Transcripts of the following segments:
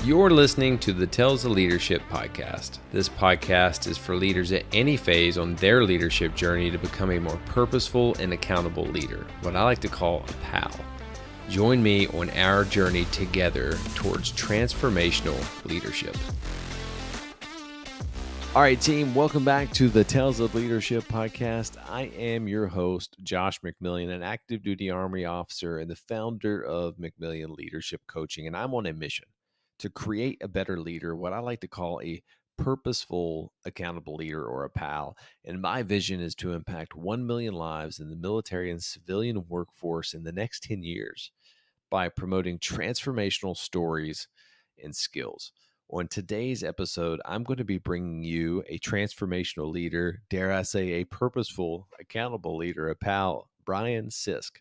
You're listening to the Tales of Leadership podcast. This podcast is for leaders at any phase on their leadership journey to become a more purposeful and accountable leader, what I like to call a pal. Join me on our journey together towards transformational leadership. All right, team, welcome back to the Tales of Leadership podcast. I am your host, Josh McMillian, an active duty Army officer and the founder of McMillian Leadership Coaching, and I'm on a mission to create a better leader, what I like to call a purposeful, accountable leader or a PAL. And my vision is to impact 1 million lives in the military and civilian workforce in the next 10 years by promoting transformational stories and skills. On today's episode, I'm going to be bringing you a transformational leader, dare I say a purposeful, accountable leader, a PAL, Bryan Sisk.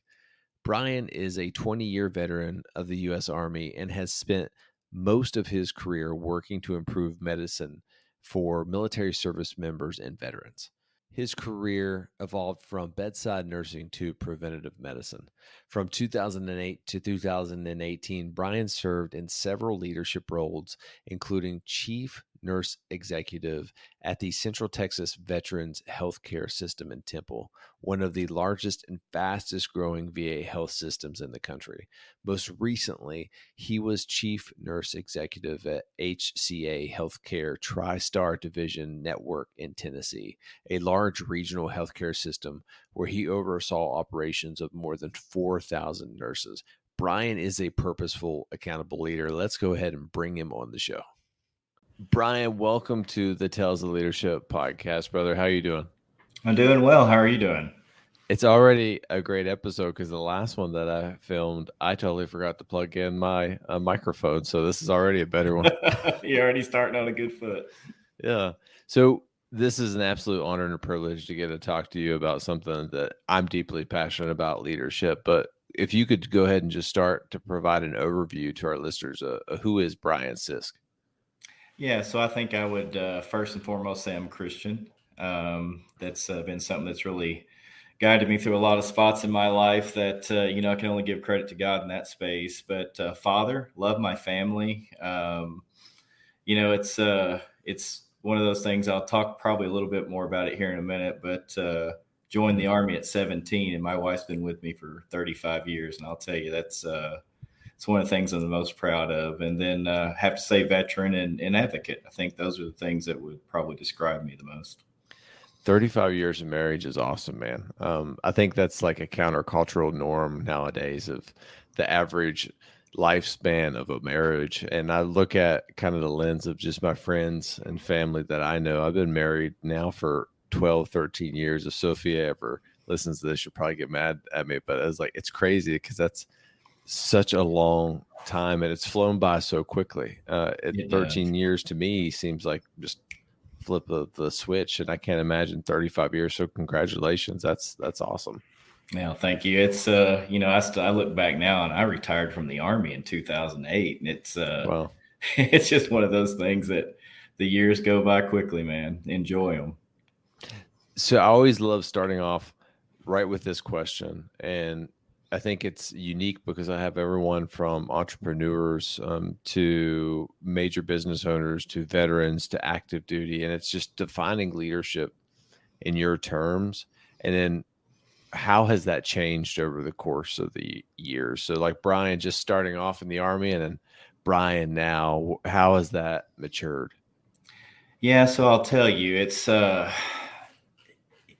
Bryan is a 20-year veteran of the U.S. Army and has spent most of his career working to improve medicine for military service members and veterans. His career evolved from bedside nursing to preventative medicine. From 2008 to 2018, Bryan served in several leadership roles, including Chief Nurse Executive at the Central Texas Veterans Healthcare System in Temple, one of the largest and fastest growing VA health systems in the country. Most recently, he was Chief Nurse Executive at HCA Healthcare TriStar Division Network in Tennessee, a large regional healthcare system where he oversaw operations of more than 4,000 nurses. Bryan is a purposeful, accountable leader. Let's go ahead and bring him on the show. Bryan, welcome to the Tales of Leadership podcast, brother. How are you doing? I'm doing well. How are you doing? It's already a great episode because the last one that I filmed, I totally forgot to plug in my microphone. So this is already a better one. You're already starting on a good foot. Yeah. So this is an absolute honor and a privilege to get to talk to you about something that I'm deeply passionate about, leadership. But if you could go ahead and just start to provide an overview to our listeners, who is Bryan Sisk? Yeah, so I think I would first and foremost say I'm a Christian. That's been something that's really guided me through a lot of spots in my life that, I can only give credit to God in that space. But father, love my family. It's one of those things. I'll talk probably a little bit more about it here in a minute, but joined the Army at 17 and my wife's been with me for 35 years. And I'll tell you, it's one of the things I'm the most proud of. And then have to say veteran and advocate. I think those are the things that would probably describe me the most. 35 years of marriage is awesome, man. I think that's like a countercultural norm nowadays of the average lifespan of a marriage. And I look at kind of the lens of just my friends and family that I know. I've been married now for 12, 13 years. If Sophia ever listens to this, she'll probably get mad at me. But it's crazy because that's such a long time and it's flown by so quickly. 13 years to me seems like just flip the switch, and I can't imagine 35 years. So congratulations. That's awesome. Yeah, thank you. It's I look back now and I retired from the Army in 2008, and it's wow. It's just one of those things that the years go by quickly, man. Enjoy them. So I always love starting off right with this question, and I think it's unique because I have everyone from entrepreneurs to major business owners to veterans to active duty. And it's just defining leadership in your terms. And then how has that changed over the course of the years? So like Bryan just starting off in the Army and then Bryan now, how has that matured? Yeah, so I'll tell you, it's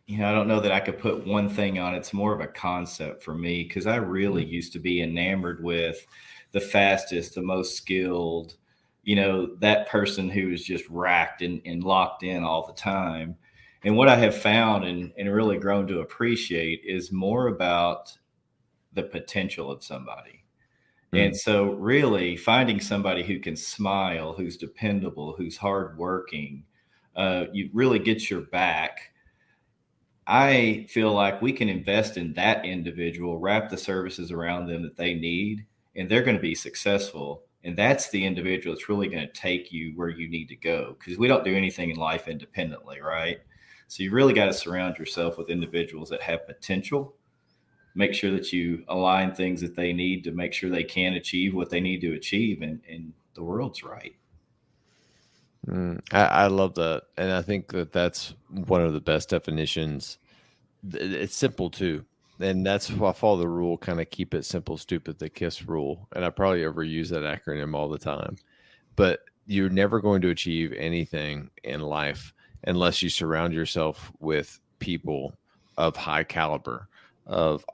I don't know that I could put one thing on. It's more of a concept for me because I really used to be enamored with the fastest, the most skilled, that person who is just racked and locked in all the time. And what I have found and really grown to appreciate is more about the potential of somebody. And so really finding somebody who can smile, who's dependable, who's hardworking, you really get your back. I feel like we can invest in that individual, wrap the services around them that they need, and they're going to be successful. And that's the individual that's really going to take you where you need to go, because we don't do anything in life independently, right? So you really got to surround yourself with individuals that have potential, make sure that you align things that they need to make sure they can achieve what they need to achieve. And the world's right. I love that. And I think that that's one of the best definitions. It's simple too. And that's why I follow the rule, kind of keep it simple, stupid, the KISS rule. And I probably overuse that acronym all the time. But you're never going to achieve anything in life unless you surround yourself with people of high caliber, of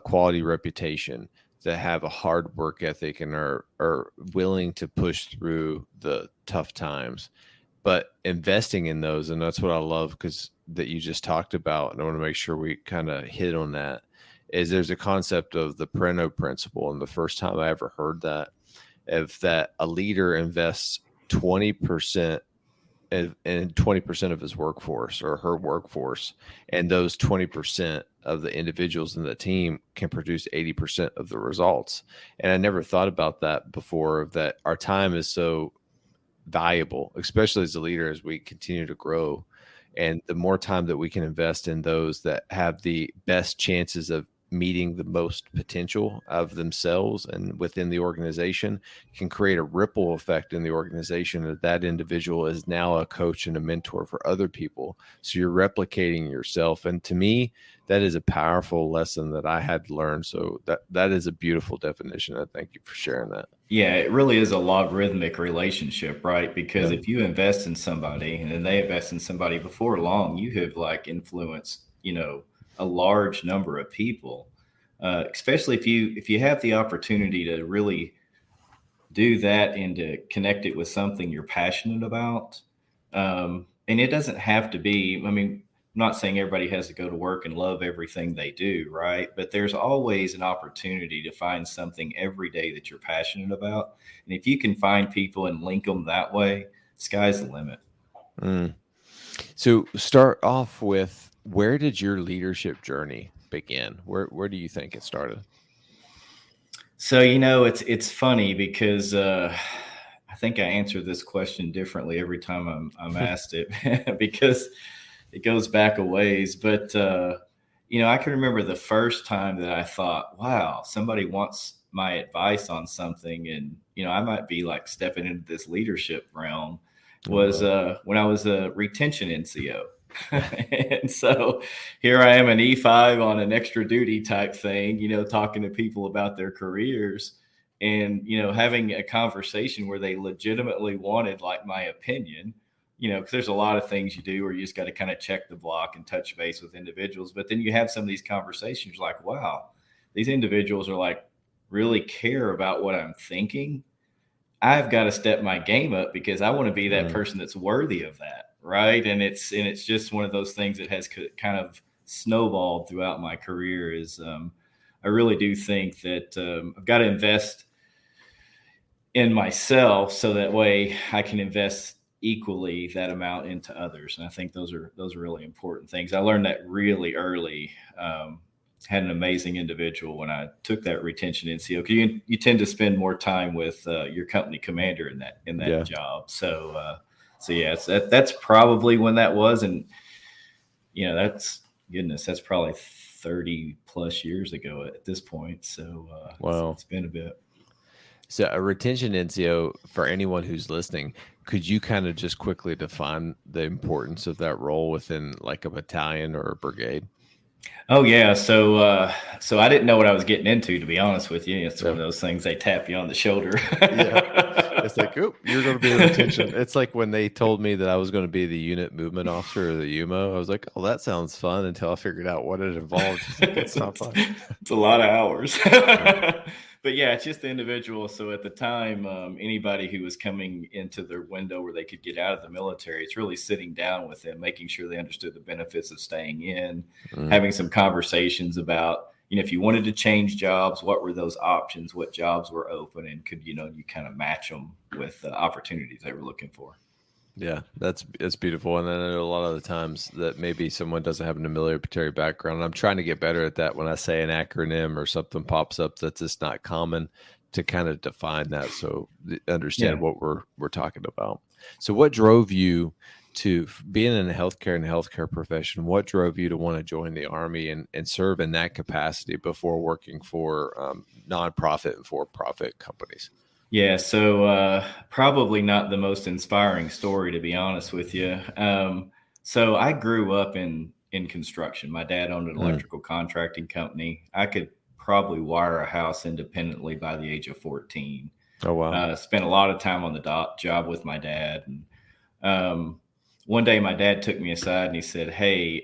quality reputation, that have a hard work ethic and are willing to push through the tough times. But investing in those, and that's what I love because that you just talked about, and I want to make sure we kind of hit on that, is there's a concept of the Pareto principle. And the first time I ever heard that, if that a leader invests 20% in 20% of his workforce or her workforce, and those 20% of the individuals in the team can produce 80% of the results. And I never thought about that before, that our time is so valuable, especially as a leader, as we continue to grow. And the more time that we can invest in those that have the best chances of meeting the most potential of themselves and within the organization, can create a ripple effect in the organization, that that individual is now a coach and a mentor for other people. So you're replicating yourself. And to me, that is a powerful lesson that I had learned. So that is a beautiful definition. I thank you for sharing that. Yeah, it really is a logarithmic relationship, right? Because if you invest in somebody and then they invest in somebody, before long, you have like influenced, a large number of people. Especially if you have the opportunity to really do that and to connect it with something you're passionate about. And it doesn't have to be, I mean, I'm not saying everybody has to go to work and love everything they do, right? But there's always an opportunity to find something every day that you're passionate about. And if you can find people and link them that way, sky's the limit. So start off with, where did your leadership journey begin? Where do you think it started? So, it's funny because I think I answer this question differently every time I'm asked it because it goes back a ways. But, I can remember the first time that I thought, wow, somebody wants my advice on something. And, I might be like stepping into this leadership realm, was when I was a retention NCO. And so here I am, an E5 on an extra duty type thing, talking to people about their careers and, having a conversation where they legitimately wanted like my opinion, because there's a lot of things you do where you just got to kind of check the block and touch base with individuals. But then you have some of these conversations like, wow, these individuals are like really care about what I'm thinking. I've got to step my game up because I want to be that person that's worthy of that. Right. And it's just one of those things that has kind of snowballed throughout my career. Is I really do think that I've got to invest in myself so that way I can invest equally that amount into others. And I think those are really important things. I learned that really early. Had an amazing individual when I took that retention NCO, because you tend to spend more time with your company commander in that job. So yeah, that's probably when that was. And, that's probably 30 plus years ago at this point. So wow, it's been a bit. So a retention NCO, for anyone who's listening, could you kind of just quickly define the importance of that role within like a battalion or a brigade? Oh yeah. So I didn't know what I was getting into, to be honest with you. It's one of those things, they tap you on the shoulder. It's like, oh, you're going to be the retention. It's like when they told me that I was going to be the unit movement officer or the UMO, I was like, oh, that sounds fun, until I figured out what it involved. It's not fun. It's a lot of hours. But yeah, it's just the individual. So at the time, anybody who was coming into their window where they could get out of the military, it's really sitting down with them, making sure they understood the benefits of staying in, having some conversations about, if you wanted to change jobs, what were those options, what jobs were open, and could, you kind of match them with the opportunities they were looking for. Yeah, it's beautiful. And I know a lot of the times that maybe someone doesn't have a military background. I'm trying to get better at that when I say an acronym or something pops up that's just not common, to kind of define that, so understand what we're talking about. So what drove you to being in healthcare and healthcare profession? What drove you to want to join the Army and serve in that capacity before working for nonprofit and for-profit companies? Yeah, so probably not the most inspiring story, to be honest with you. So I grew up in construction. My dad owned an Mm. electrical contracting company. I could probably wire a house independently by the age of 14. Oh, wow. Spent a lot of time on the job with my dad. And one day my dad took me aside and he said, "Hey,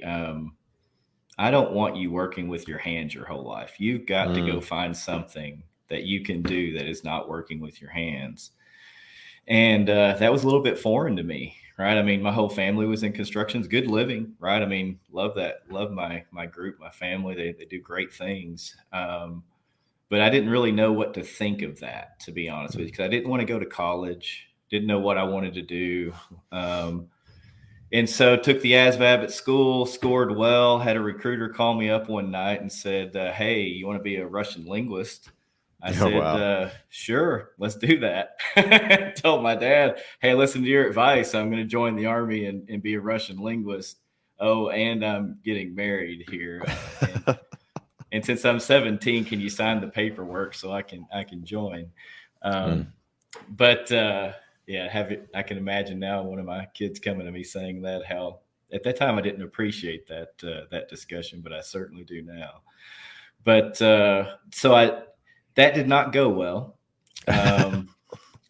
I don't want you working with your hands your whole life. You've got to go Mm. find something that you can do that is not working with your hands." And that was a little bit foreign to me, right? I mean, my whole family was in construction. It's good living, right? I mean, love that. Love my group, my family. They do great things. But I didn't really know what to think of that, to be honest with you, Mm. because I didn't want to go to college. Didn't know what I wanted to do. And so took the ASVAB at school, scored well, had a recruiter call me up one night and said, "Hey, you want to be a Russian linguist?" I Oh, said, wow. "Sure, let's do that." Told my dad, "Hey, listen to your advice. I'm going to join the army and be a Russian linguist. Oh, and I'm getting married here. And since I'm 17, can you sign the paperwork so I can join?" Mm. Um, but yeah, have it. I can imagine now one of my kids coming to me saying that. How at that time I didn't appreciate that discussion, but I certainly do now. But that did not go well. Um,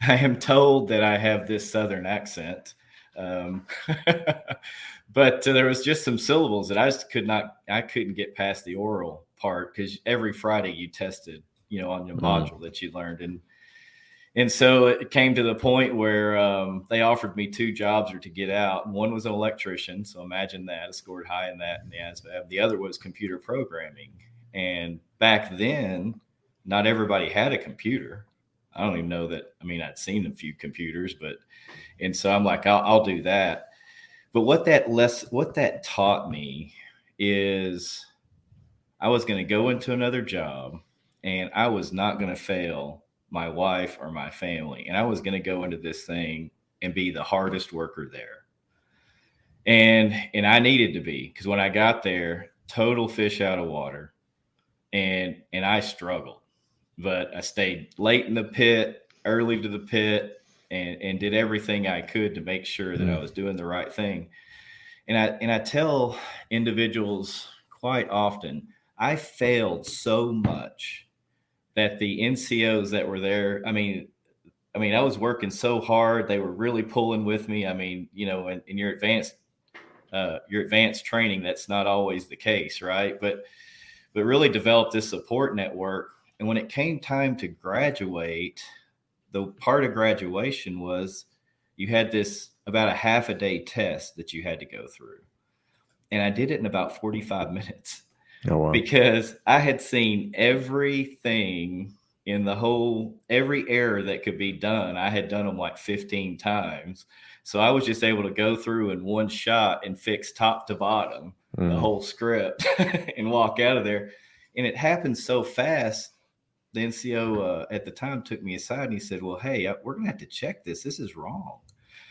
I am told that I have this Southern accent, um, but there was just some syllables that I just could not. I couldn't get past the oral part because every Friday you tested, on your Mm. module that you learned, and so it came to the point where they offered me two jobs or to get out. One was an electrician, so imagine that. I scored high in that in the ASVAB. The other was computer programming. And back then, not everybody had a computer. I don't even know that. I mean, I'd seen a few computers, and so I'm like, I'll do that. But what that taught me is I was going to go into another job and I was not going to fail my wife or my family. And I was going to go into this thing and be the hardest worker there. And I needed to be, because when I got there, total fish out of water. And I struggled. But I stayed late in the pit, early to the pit, and did everything I could to make sure that I Mm. was doing the right thing. And I tell individuals quite often, I failed so much that the NCOs that were there, I mean, I was working so hard. They were really pulling with me. I mean, in your advanced training, that's not always the case, right? But really developed this support network. And when it came time to graduate, the part of graduation was you had this about a half a day test that you had to go through. And I did it in about 45 minutes Oh, wow. because I had seen everything in every error that could be done. I had done them like 15 times. So I was just able to go through in one shot and fix top to bottom the Mm. whole script and walk out of there. And it happened so fast. The NCO at the time took me aside and he said, "Well, hey, we're going to have to check this. This is wrong."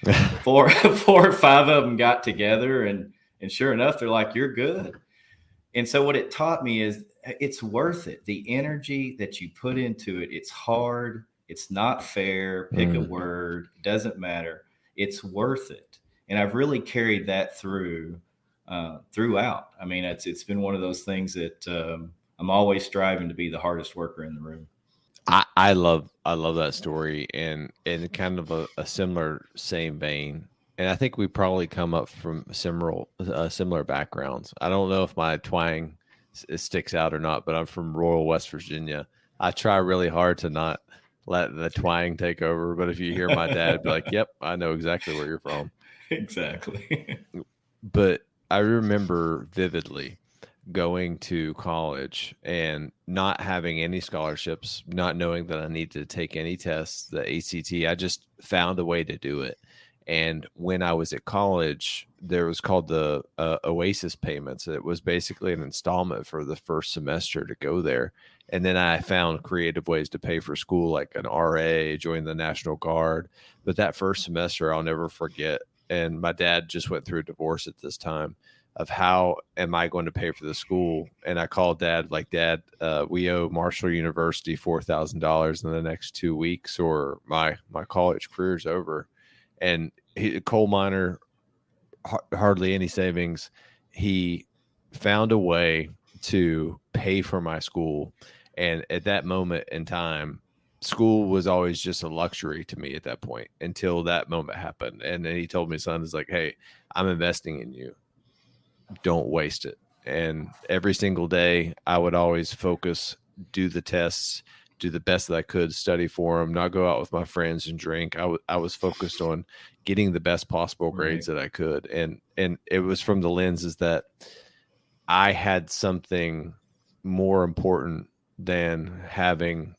And four or five of them got together and sure enough, they're like, "You're good." And so what it taught me is it's worth it. The energy that you put into it, it's hard. It's not fair. Pick a Mm. word. Doesn't matter. It's worth it. And I've really carried that throughout. I mean, it's been one of those things that I'm always striving to be the hardest worker in the room. I love that story, and in kind of a similar same vein. And I think we probably come up from similar backgrounds. I don't know if my twang sticks out or not, but I'm from rural West Virginia. I try really hard to not let the twang take over. But if you hear my dad, be like, "Yep, I know exactly where you're from." Exactly. But I remember vividly going to college and not having any scholarships, not knowing that I needed to take any tests, the ACT. I just found a way to do it. And when I was at college, there was called the Oasis payments. It was basically an installment for the first semester to go there. And then I found creative ways to pay for school, like an RA, join the National Guard. But that first semester, I'll never forget. And my dad just went through a divorce at this time. of how am I going to pay for the school. And I called Dad, like, Dad, we owe Marshall University $4,000 in the next 2 weeks, or my college career is over. And he, a coal miner, hardly any savings. He found a way to pay for my school. And at that moment in time, school was always just a luxury to me at that point until that moment happened. And then he told me, son, is like, hey, I'm investing in you. Don't waste it. And every single day, I would always focus, do the tests, do the best that I could, study for them, not go out with my friends and drink. I was focused on getting the best possible grades that I could. And it was from the lenses that I had something more important than having,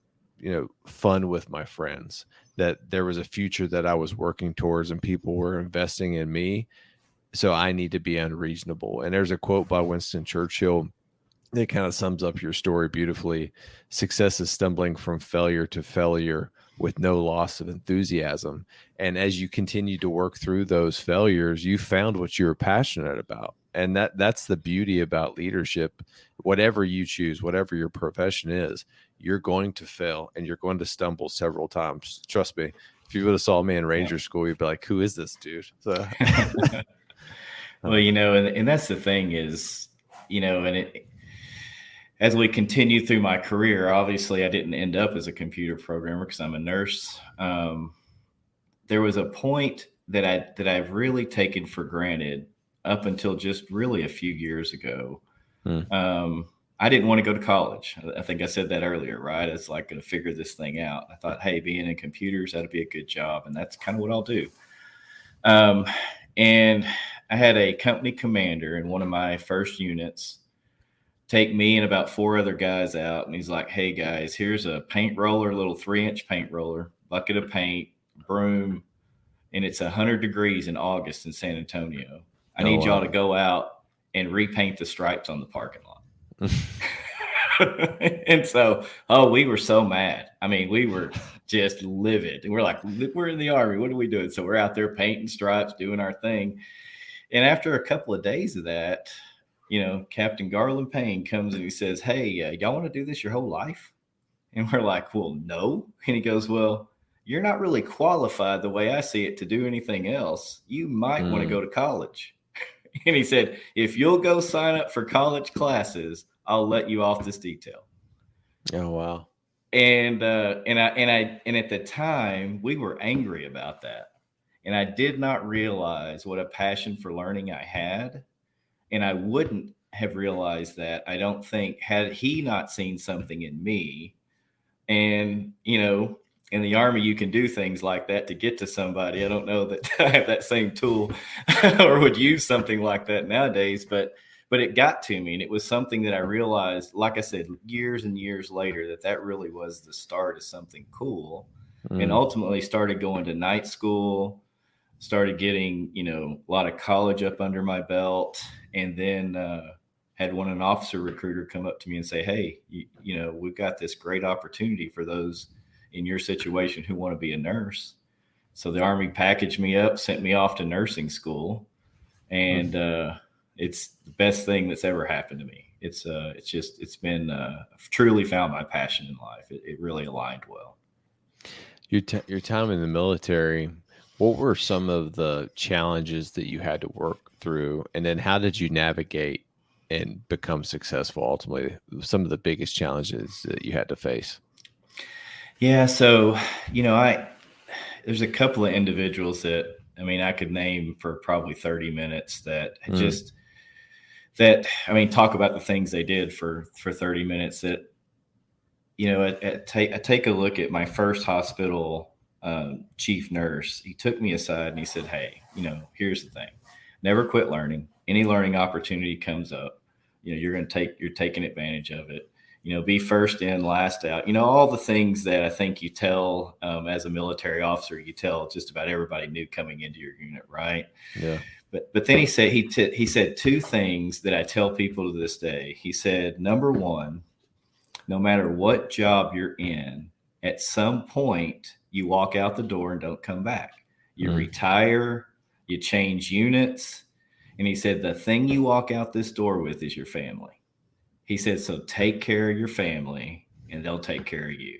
fun with my friends, that there was a future that I was working towards and people were investing in me. So I need to be unreasonable. And there's a quote by Winston Churchill that kind of sums up your story beautifully. Success is stumbling from failure to failure with no loss of enthusiasm. And as you continue to work through those failures, you found what you were passionate about. And that's the beauty about leadership. Whatever you choose, whatever your profession is, you're going to fail and you're going to stumble several times. Trust me. If you would have saw me in Ranger School, you'd be like, who is this dude? So, well, and that's the thing is, as we continue through my career, obviously I didn't end up as a computer programmer because I'm a nurse. There was a point that I've really taken for granted up until just really a few years ago. I didn't want to go to college. I think I said that earlier, right? It's like going to figure this thing out. I thought, hey, being in computers, that'd be a good job. And that's kind of what I'll do. And I had a company commander in one of my first units take me and about 4 other guys out. And he's like, hey, guys, here's a paint roller, a little 3-inch paint roller, bucket of paint, broom. And it's 100 degrees in August in San Antonio. I need y'all to go out and repaint the stripes on the parking lot. And so, we were so mad. I mean, we were just livid. And we're like, we're in the Army. What are we doing? So we're out there painting stripes, doing our thing. And after a couple of days of that, Captain Garland Payne comes and he says, hey, y'all want to do this your whole life? And we're like, well, no. And he goes, well, you're not really qualified the way I see it to do anything else. You might want to go to college. And he said, if you'll go sign up for college classes, I'll let you off this detail. Oh, wow. And at the time we were angry about that. And I did not realize what a passion for learning I had. And I wouldn't have realized that, I don't think, had he not seen something in me. And, in the Army, you can do things like that to get to somebody. I don't know that I have that same tool or would use something like that nowadays, but it got to me. And it was something that I realized, like I said, years and years later, that really was the start of something cool. And ultimately started going to night school, started getting, a lot of college up under my belt. And then had an officer recruiter come up to me and say, hey, we've got this great opportunity for those in your situation who want to be a nurse. So the Army packaged me up, sent me off to nursing school. And it's the best thing that's ever happened to me. It's been I've truly found my passion in life. It really aligned well. Your time in the military, what were some of the challenges that you had to work through? And then how did you navigate and become successful ultimately? Some of the biggest challenges that you had to face? Yeah. So, there's a couple of individuals that, I could name for probably 30 minutes that talk about the things they did for 30 minutes that, I take a look at my first hospital chief nurse. He took me aside and he said, hey, here's the thing. Never quit learning. Any learning opportunity comes up, you're taking advantage of it. Be first in, last out, all the things that I think you tell as a military officer, you tell just about everybody new coming into your unit. Right. Yeah. But then he said, he said 2 things that I tell people to this day. He said, number one, no matter what job you're in, at some point you walk out the door and don't come back. You retire, you change units, And he said, the thing you walk out this door with is your family. He said, so take care of your family and they'll take care of you.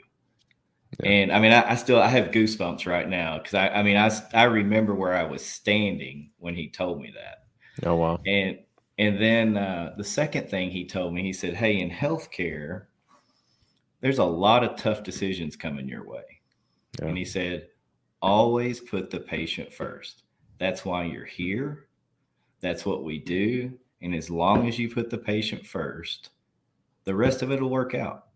Yeah. And I mean, I have goosebumps right now because I remember where I was standing when he told me that. Oh, wow. And then the second thing he told me, he said, hey, in healthcare, there's a lot of tough decisions coming your way. Yeah. And he said, always put the patient first. That's why you're here. That's what we do. And as long as you put the patient first, the rest of it will work out.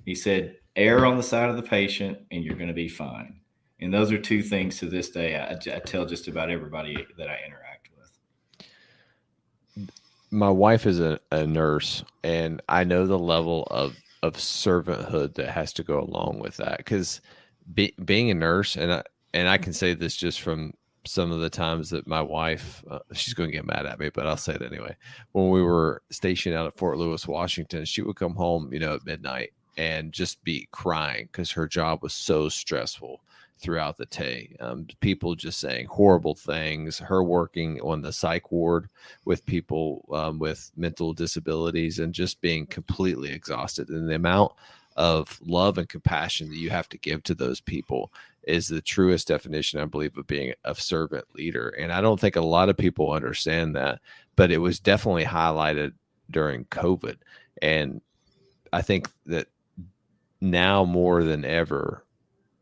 He said, err on the side of the patient and you're going to be fine. And those are two things to this day I tell just about everybody that I interact with. My wife is a nurse, and I know the level of servanthood that has to go along with that. Because being a nurse, and I can say this just from some of the times that my wife, she's going to get mad at me, but I'll say it anyway. When we were stationed out at Fort Lewis, Washington, she would come home, at midnight and just be crying because her job was so stressful throughout the day. People just saying horrible things, her working on the psych ward with people with mental disabilities and just being completely exhausted. And the amount of love and compassion that you have to give to those people is the truest definition, I believe, of being a servant leader. And I don't think a lot of people understand that, but it was definitely highlighted during COVID. And I think that now more than ever,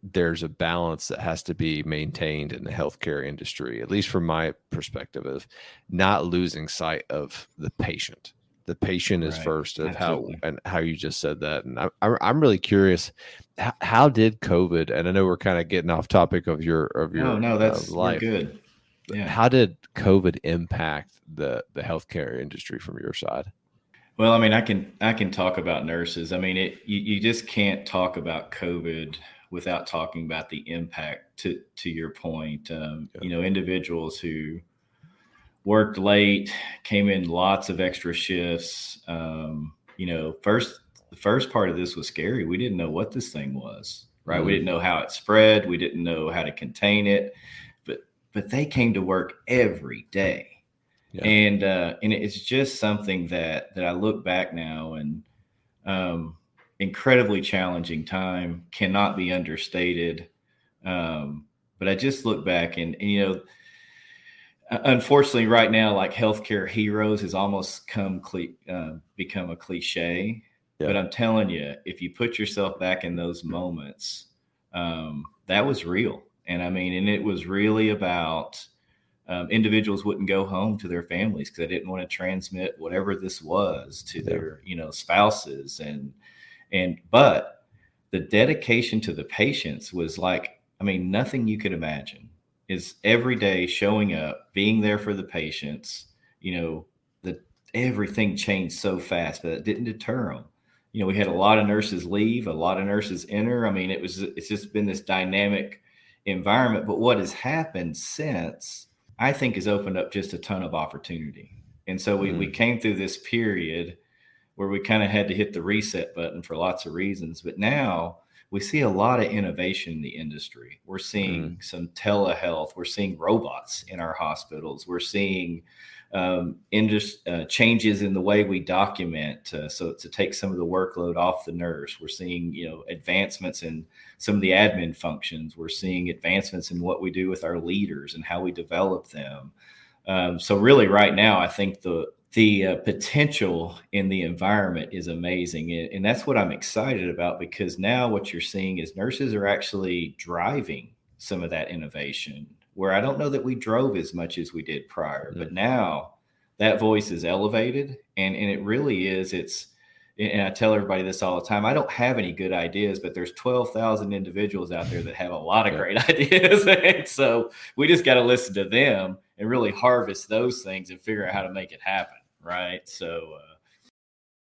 there's a balance that has to be maintained in the healthcare industry, at least from my perspective, of not losing sight of the patient. The patient is first, of how you just said that. And I'm really curious, how did COVID, and I know we're kind of getting off topic of your that's life. We're good. Yeah. How did COVID impact the healthcare industry from your side? Well, I mean, I can talk about nurses. I mean, you just can't talk about COVID without talking about the impact to your point. Individuals who worked late, came in lots of extra shifts. The first part of this was scary. We didn't know what this thing was, right? We didn't know how it spread. We didn't know how to contain it, but they came to work every day. Yeah. And it's just something that I look back now and incredibly challenging time, cannot be understated. But I just look back and unfortunately right now, like healthcare heroes has almost become a cliche. Yeah. But I'm telling you, if you put yourself back in those moments, that was real. And I mean, and it was really about individuals wouldn't go home to their families because they didn't want to transmit whatever this was to their, spouses. But the dedication to the patients was like, I mean, nothing you could imagine. Is every day showing up, being there for the patients. Everything changed so fast, but it didn't deter them. We had a lot of nurses leave, a lot of nurses enter. I mean, it's just been this dynamic environment. But what has happened since, I think, has opened up just a ton of opportunity. And so we came through this period where we kind of had to hit the reset button for lots of reasons. But now we see a lot of innovation in the industry. We're seeing some telehealth. We're seeing robots in our hospitals. We're seeing changes in the way we document, so to take some of the workload off the nurse. We're seeing, advancements in some of the admin functions. We're seeing advancements in what we do with our leaders and how we develop them. So really right now, I think the potential in the environment is amazing. And that's what I'm excited about, because now what you're seeing is nurses are actually driving some of that innovation, where I don't know that we drove as much as we did prior, but now that voice is elevated, and it really is. And I tell everybody this all the time, I don't have any good ideas, but there's 12,000 individuals out there that have a lot of great ideas. And so we just got to listen to them and really harvest those things and figure out how to make it happen. Right. So,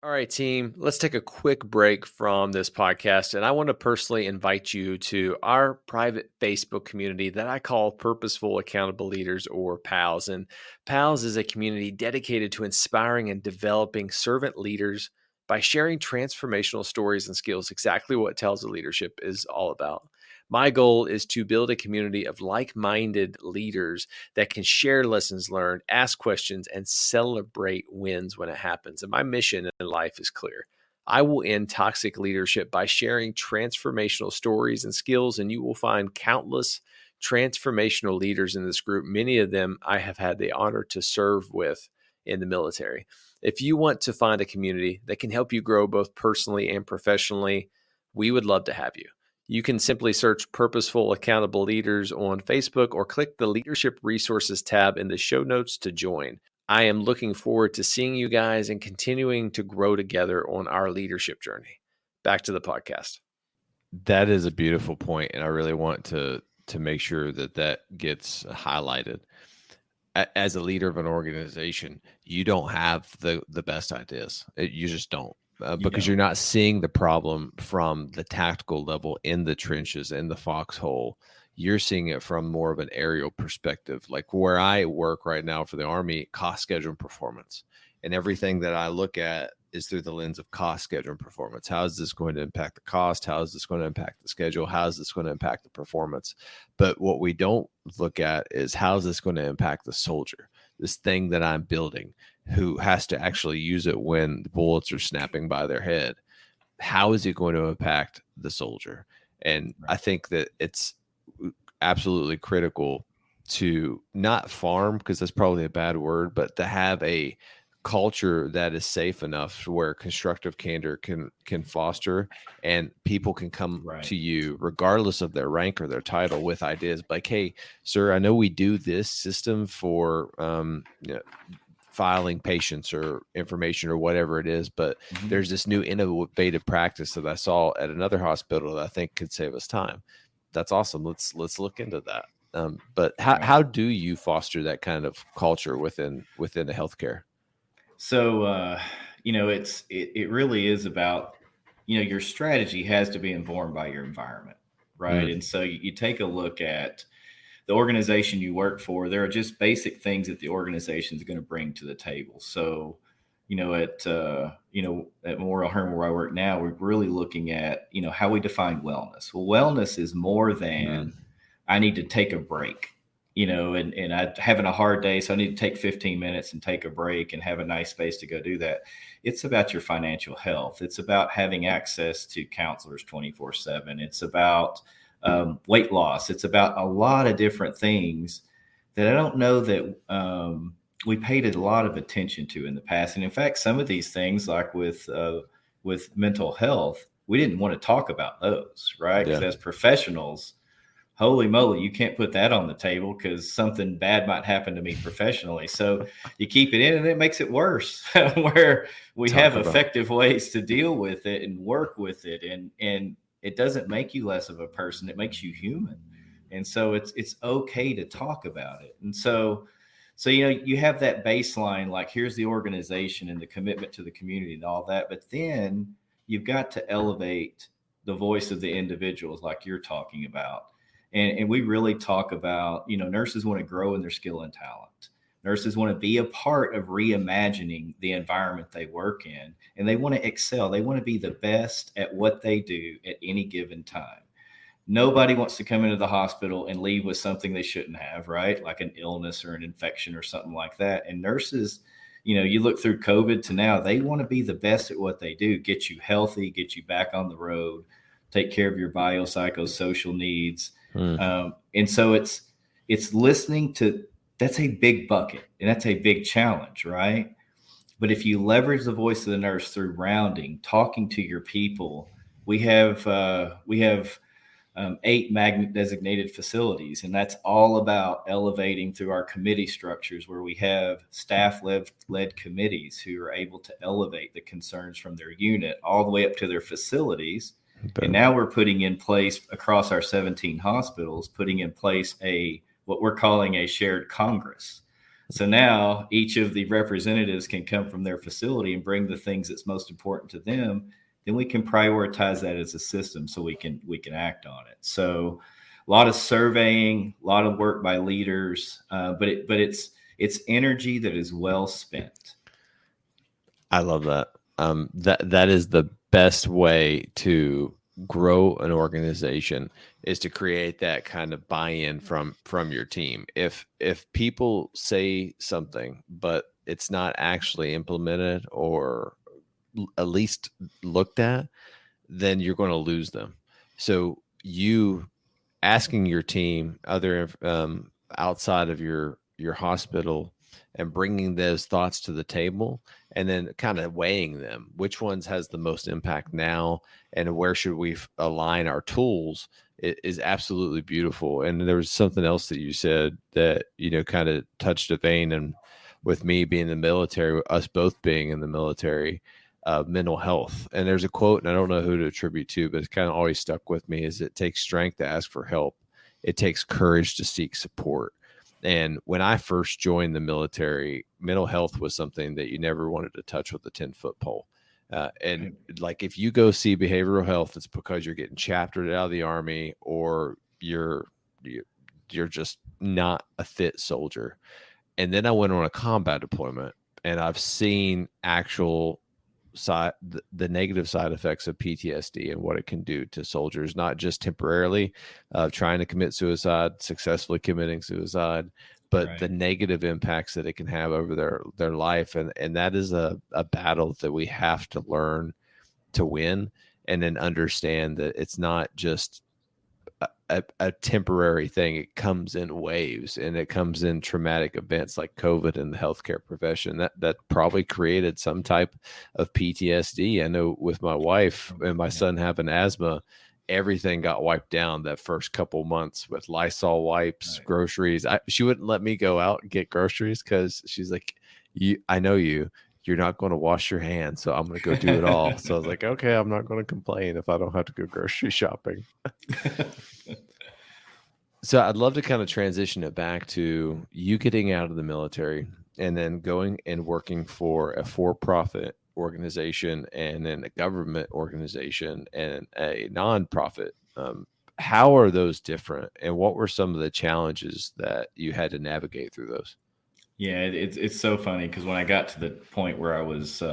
all right, team, let's take a quick break from this podcast. And I want to personally invite you to our private Facebook community that I call Purposeful Accountable Leaders, or PALS. And PALS is a community dedicated to inspiring and developing servant leaders by sharing transformational stories and skills, exactly what Tales of Leadership is all about. My goal is to build a community of like-minded leaders that can share lessons learned, ask questions, and celebrate wins when it happens. And my mission in life is clear. I will end toxic leadership by sharing transformational stories and skills, and you will find countless transformational leaders in this group. Many of them I have had the honor to serve with in the military. If you want to find a community that can help you grow both personally and professionally, we would love to have you. You can simply search Purposeful Accountable Leaders on Facebook or click the Leadership Resources tab in the show notes to join. I am looking forward to seeing you guys and continuing to grow together on our leadership journey. Back to the podcast. That is a beautiful point, and I really want to make sure that gets highlighted. As a leader of an organization, you don't have the best ideas. You just don't. Because you're not seeing the problem from the tactical level in the trenches, in the foxhole. You're seeing it from more of an aerial perspective. Like where I work right now for the Army, cost, schedule, and performance. And everything that I look at is through the lens of cost, schedule, and performance. How is this going to impact the cost? How is this going to impact the schedule? How is this going to impact the performance? But what we don't look at is how is this going to impact the soldier, this thing that I'm building, who has to actually use it when the bullets are snapping by their head. How is it going to impact the soldier? And I think that it's absolutely critical to not farm, because that's probably a bad word, but to have a culture that is safe enough where constructive candor can foster, and people can come to you regardless of their rank or their title with ideas like, hey, sir, I know we do this system for filing patients or information or whatever it is, but there's this new innovative practice that I saw at another hospital that I think could save us time. That's awesome. Let's look into that. But how do you foster that kind of culture within the healthcare? So, it really is about, your strategy has to be informed by your environment, right? And so you take a look at the organization you work for. There are just basic things that the organization is going to bring to the table. So, at Memorial Hermann, where I work now, we're really looking at, how we define wellness. Well, wellness is more than I need to take a break. And I'm having a hard day, so I need to take 15 minutes and take a break and have a nice space to go do that. It's about your financial health. It's about having access to counselors 24/7. It's about weight loss. It's about a lot of different things that I don't know that we paid a lot of attention to in the past. And in fact, some of these things, like with mental health, we didn't want to talk about those, right? Because as professionals, holy moly, you can't put that on the table because something bad might happen to me professionally. So you keep it in, and it makes it worse where we have effective ways to deal with it and work with it. And it doesn't make you less of a person. It makes you human. And so it's okay to talk about it. And so, you have that baseline, like here's the organization and the commitment to the community and all that. But then you've got to elevate the voice of the individuals like you're talking about. And we really talk about, nurses want to grow in their skill and talent. Nurses want to be a part of reimagining the environment they work in, and they want to excel. They want to be the best at what they do at any given time. Nobody wants to come into the hospital and leave with something they shouldn't have, right? Like an illness or an infection or something like that. And nurses, you look through COVID to now, they want to be the best at what they do, get you healthy, get you back on the road, take care of your biopsychosocial needs. And so it's listening to, that's a big bucket and that's a big challenge, right? But if you leverage the voice of the nurse through rounding, talking to your people, we have 8 magnet designated facilities, and that's all about elevating through our committee structures, where we have staff led committees who are able to elevate the concerns from their unit all the way up to their facilities. And now we're putting in place across our 17 hospitals, putting in place what we're calling a shared Congress. So now each of the representatives can come from their facility and bring the things that's most important to them. Then we can prioritize that as a system so we can act on it. So a lot of surveying, a lot of work by leaders, but it's energy that is well spent. I love that. That is the best way to grow an organization, is to create that kind of buy-in from your team. If people say something, but it's not actually implemented or at least looked at, then you're going to lose them. So you asking your team other outside of your hospital and bringing those thoughts to the table and then kind of weighing them, which ones has the most impact now and where should we align our tools, is absolutely beautiful. And there was something else that you said that, kind of touched a vein, and with me being in the military, us both being in the military, mental health. And there's a quote, and I don't know who to attribute to, but it's kind of always stuck with me, is it takes strength to ask for help. It takes courage to seek support. And when I first joined the military, mental health was something that you never wanted to touch with a 10-foot pole. And like, if you go see behavioral health, it's because you're getting chaptered out of the Army, or you're just not a fit soldier. And then I went on a combat deployment, and I've seen actual the negative side effects of PTSD and what it can do to soldiers, not just temporarily trying to commit suicide, successfully committing suicide, but the negative impacts that it can have over their life. And that is a battle that we have to learn to win, and then understand that it's not just a temporary thing. It comes in waves, and it comes in traumatic events like COVID in the healthcare profession that probably created some type of PTSD. I know with my wife and my son having asthma, everything got wiped down that first couple months with Lysol wipes, groceries. She wouldn't let me go out and get groceries because she's like, I know you're not going to wash your hands, so I'm going to go do it all. So I was like, okay, I'm not going to complain if I don't have to go grocery shopping. So I'd love to kind of transition it back to you getting out of the military and then going and working for a for-profit organization and then a government organization and a nonprofit. How are those different, and what were some of the challenges that you had to navigate through those? Yeah, it's so funny because when I got to the point where I was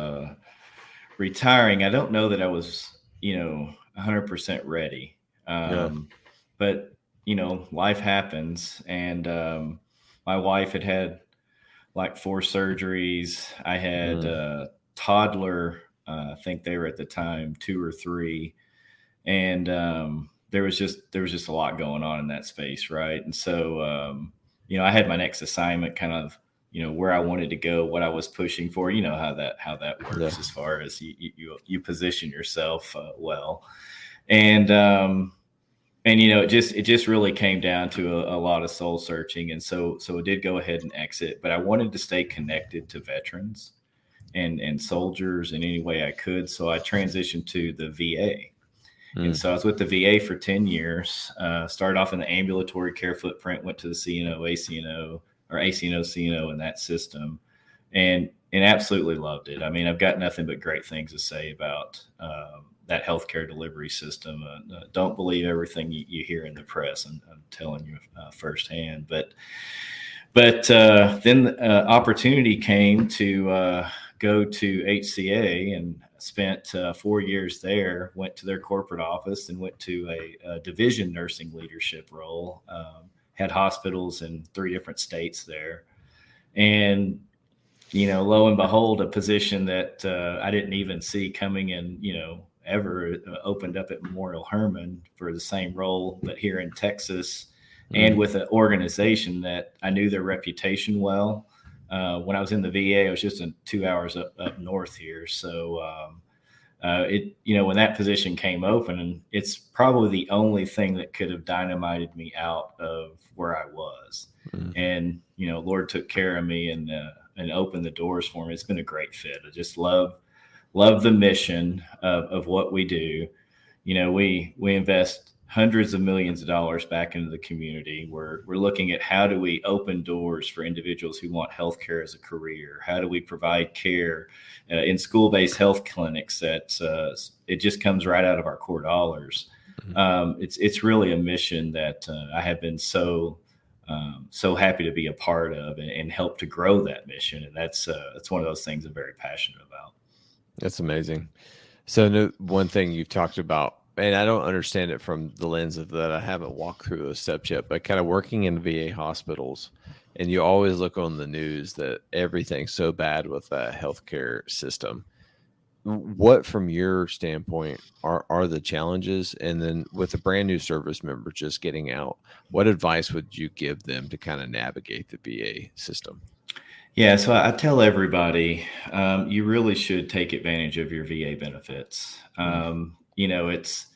retiring, I don't know that I was, 100% ready. But, life happens. And my wife had like 4 surgeries. I had a toddler. I think they were at the time 2 or 3. And there was just a lot going on in that space. Right. And so, I had my next assignment kind of, where I wanted to go, what I was pushing for, how that works as far as you position yourself well. And it just really came down to a lot of soul searching. And so it did go ahead and exit, but I wanted to stay connected to veterans and soldiers in any way I could. So I transitioned to the VA. And so I was with the VA for 10 years, started off in the ambulatory care footprint, went to the CNO, ACNO, or ACNO, CNO in that system, and absolutely loved it. I mean, I've got nothing but great things to say about that healthcare delivery system. Don't believe everything you hear in the press. I'm telling you firsthand. But then opportunity came to go to HCA and spent 4 years there, went to their corporate office and went to a division nursing leadership role. Had hospitals in 3 different states there. And, lo and behold, a position that I didn't even see coming in, ever opened up at Memorial Hermann for the same role, but here in Texas and with an organization that I knew their reputation well. When I was in the VA, I was just 2 hours up north here. So when that position came open, and it's probably the only thing that could have dynamited me out of where I was. And, Lord took care of me and opened the doors for me. It's been a great fit. I just love the mission of what we do. We invest hundreds of millions of dollars back into the community. We're looking at how do we open doors for individuals who want healthcare as a career? How do we provide care in school-based health clinics that it just comes right out of our core dollars? It's really a mission that I have been so happy to be a part of and help to grow that mission. And that's one of those things I'm very passionate about. That's amazing. So one thing you've talked about And I don't understand it from the lens of that. I haven't walked through those steps yet, but kind of working in VA hospitals, and you always look on the news that everything's so bad with that healthcare system. What, from your standpoint, are the challenges? And then with a brand new service member just getting out, what advice would you give them to kind of navigate the VA system? Yeah, so I tell everybody, you really should take advantage of your VA benefits. Mm, It's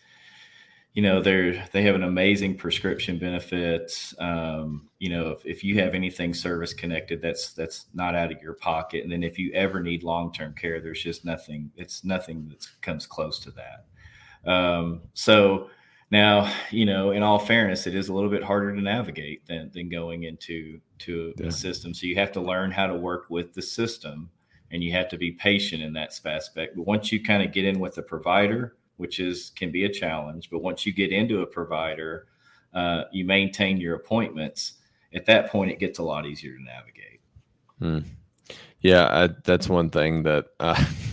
they have an amazing prescription benefits. If you have anything service connected, that's not out of your pocket. And then if you ever need long term care, there's just nothing. It's nothing that comes close to that. So now, in all fairness, it is a little bit harder to navigate than going into a yeah. system. So you have to learn how to work with the system, and you have to be patient in that aspect. But once you kind of get in with the provider, which can be a challenge, but once you get into a provider, you maintain your appointments. At that point, it gets a lot easier to navigate. Mm. Yeah, that's one thing that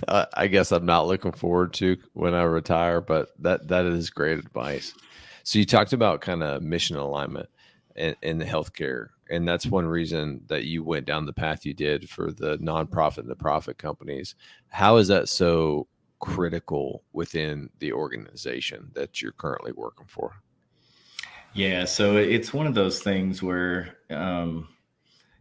I guess I'm not looking forward to when I retire, but that is great advice. So you talked about kind of mission alignment in the healthcare, and that's one reason that you went down the path you did for the nonprofit and the profit companies. How is that so critical within the organization that you're currently working for? Yeah, so it's one of those things where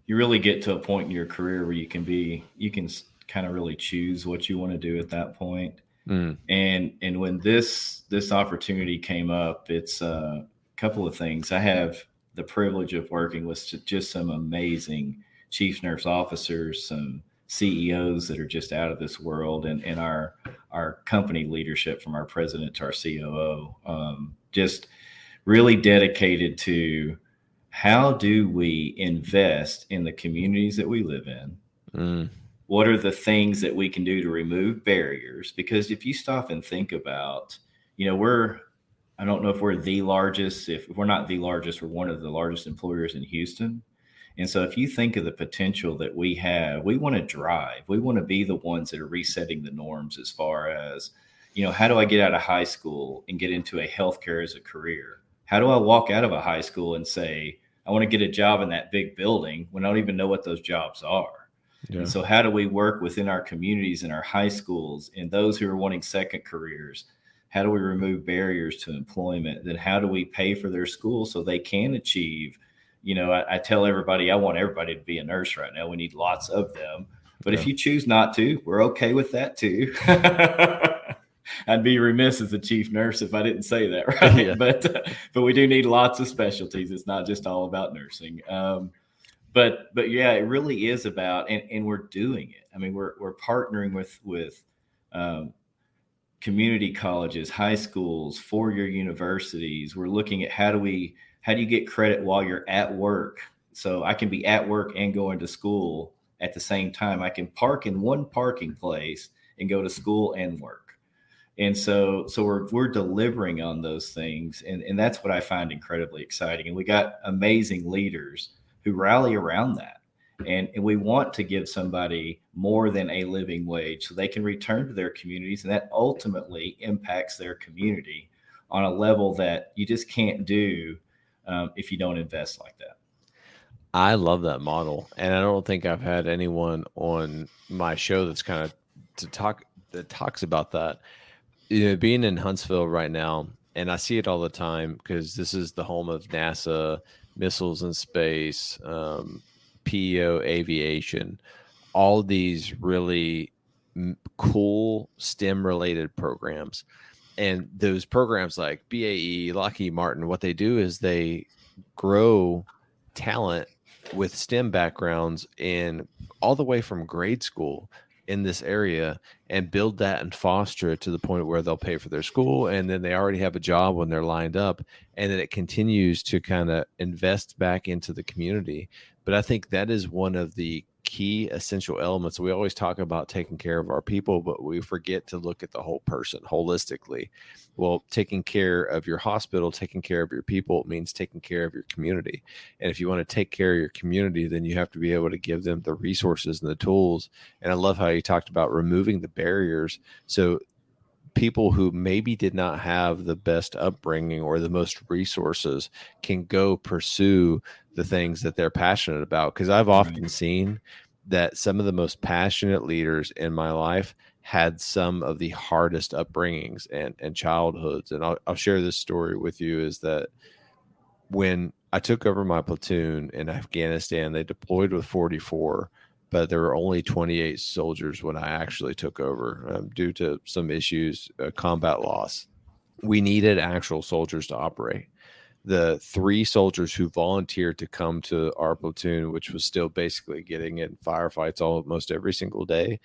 you really get to a point in your career where you can kind of really choose what you want to do at that point. Mm, And when this opportunity came up, it's a couple of things. I have the privilege of working with just some amazing chief nurse officers, some CEOs that are just out of this world, and our company leadership from our president to our COO, just really dedicated to how do we invest in the communities that we live in? mm, What are the things that we can do to remove barriers? Because if you stop and think about, I don't know if we're the largest, if we're not the largest, we're one of the largest employers in Houston. And so if you think of the potential that we have, we want to drive, we want to be the ones that are resetting the norms as far as, how do I get out of high school and get into a healthcare as a career? How do I walk out of a high school and say, I want to get a job in that big building when I don't even know what those jobs are? And yeah. so, how do we work within our communities and our high schools and those who are wanting second careers? How do we remove barriers to employment? Then, how do we pay for their school so they can achieve? I tell everybody, I want everybody to be a nurse right now. We need lots of them. But Yeah. if you choose not to, we're okay with that too. I'd be remiss as a chief nurse if I didn't say that, right? Yeah. But we do need lots of specialties. It's not just all about nursing. But yeah, it really is about, and we're doing it. I mean, we're partnering with community colleges, high schools, four-year universities. We're looking at how do you get credit while you're at work? So I can be at work and going to school at the same time. I can park in one parking place and go to school and work. And so we're delivering on those things, and that's what I find incredibly exciting. And we got amazing leaders who rally around that. And we want to give somebody more than a living wage so they can return to their communities, and that ultimately impacts their community on a level that you just can't do if you don't invest like that. I love that model, and I don't think I've had anyone on my show that's kind of that talks about that. Being in Huntsville right now, and I see it all the time because this is the home of NASA, missiles in space, PEO aviation, all these really cool STEM related programs. And those programs like BAE, Lockheed Martin, what they do is they grow talent with STEM backgrounds in all the way from grade school in this area and build that and foster it to the point where they'll pay for their school, and then they already have a job when they're lined up, and then it continues to kind of invest back into the community. But I think that is one of the key essential elements. We always talk about taking care of our people, but we forget to look at the whole person holistically. Well, taking care of your hospital, taking care of your people means taking care of your community. And if you want to take care of your community, then you have to be able to give them the resources and the tools. And I love how you talked about removing the barriers. So people who maybe did not have the best upbringing or the most resources can go pursue the things that they're passionate about. Because I've often seen that some of the most passionate leaders in my life had some of the hardest upbringings and childhoods. And I'll share this story with you, is that when I took over my platoon in Afghanistan, they deployed with 44, but there were only 28 soldiers when I actually took over due to some issues, combat loss. We needed actual soldiers to operate. The 3 soldiers who volunteered to come to our platoon, which was still basically getting in firefights almost every single day,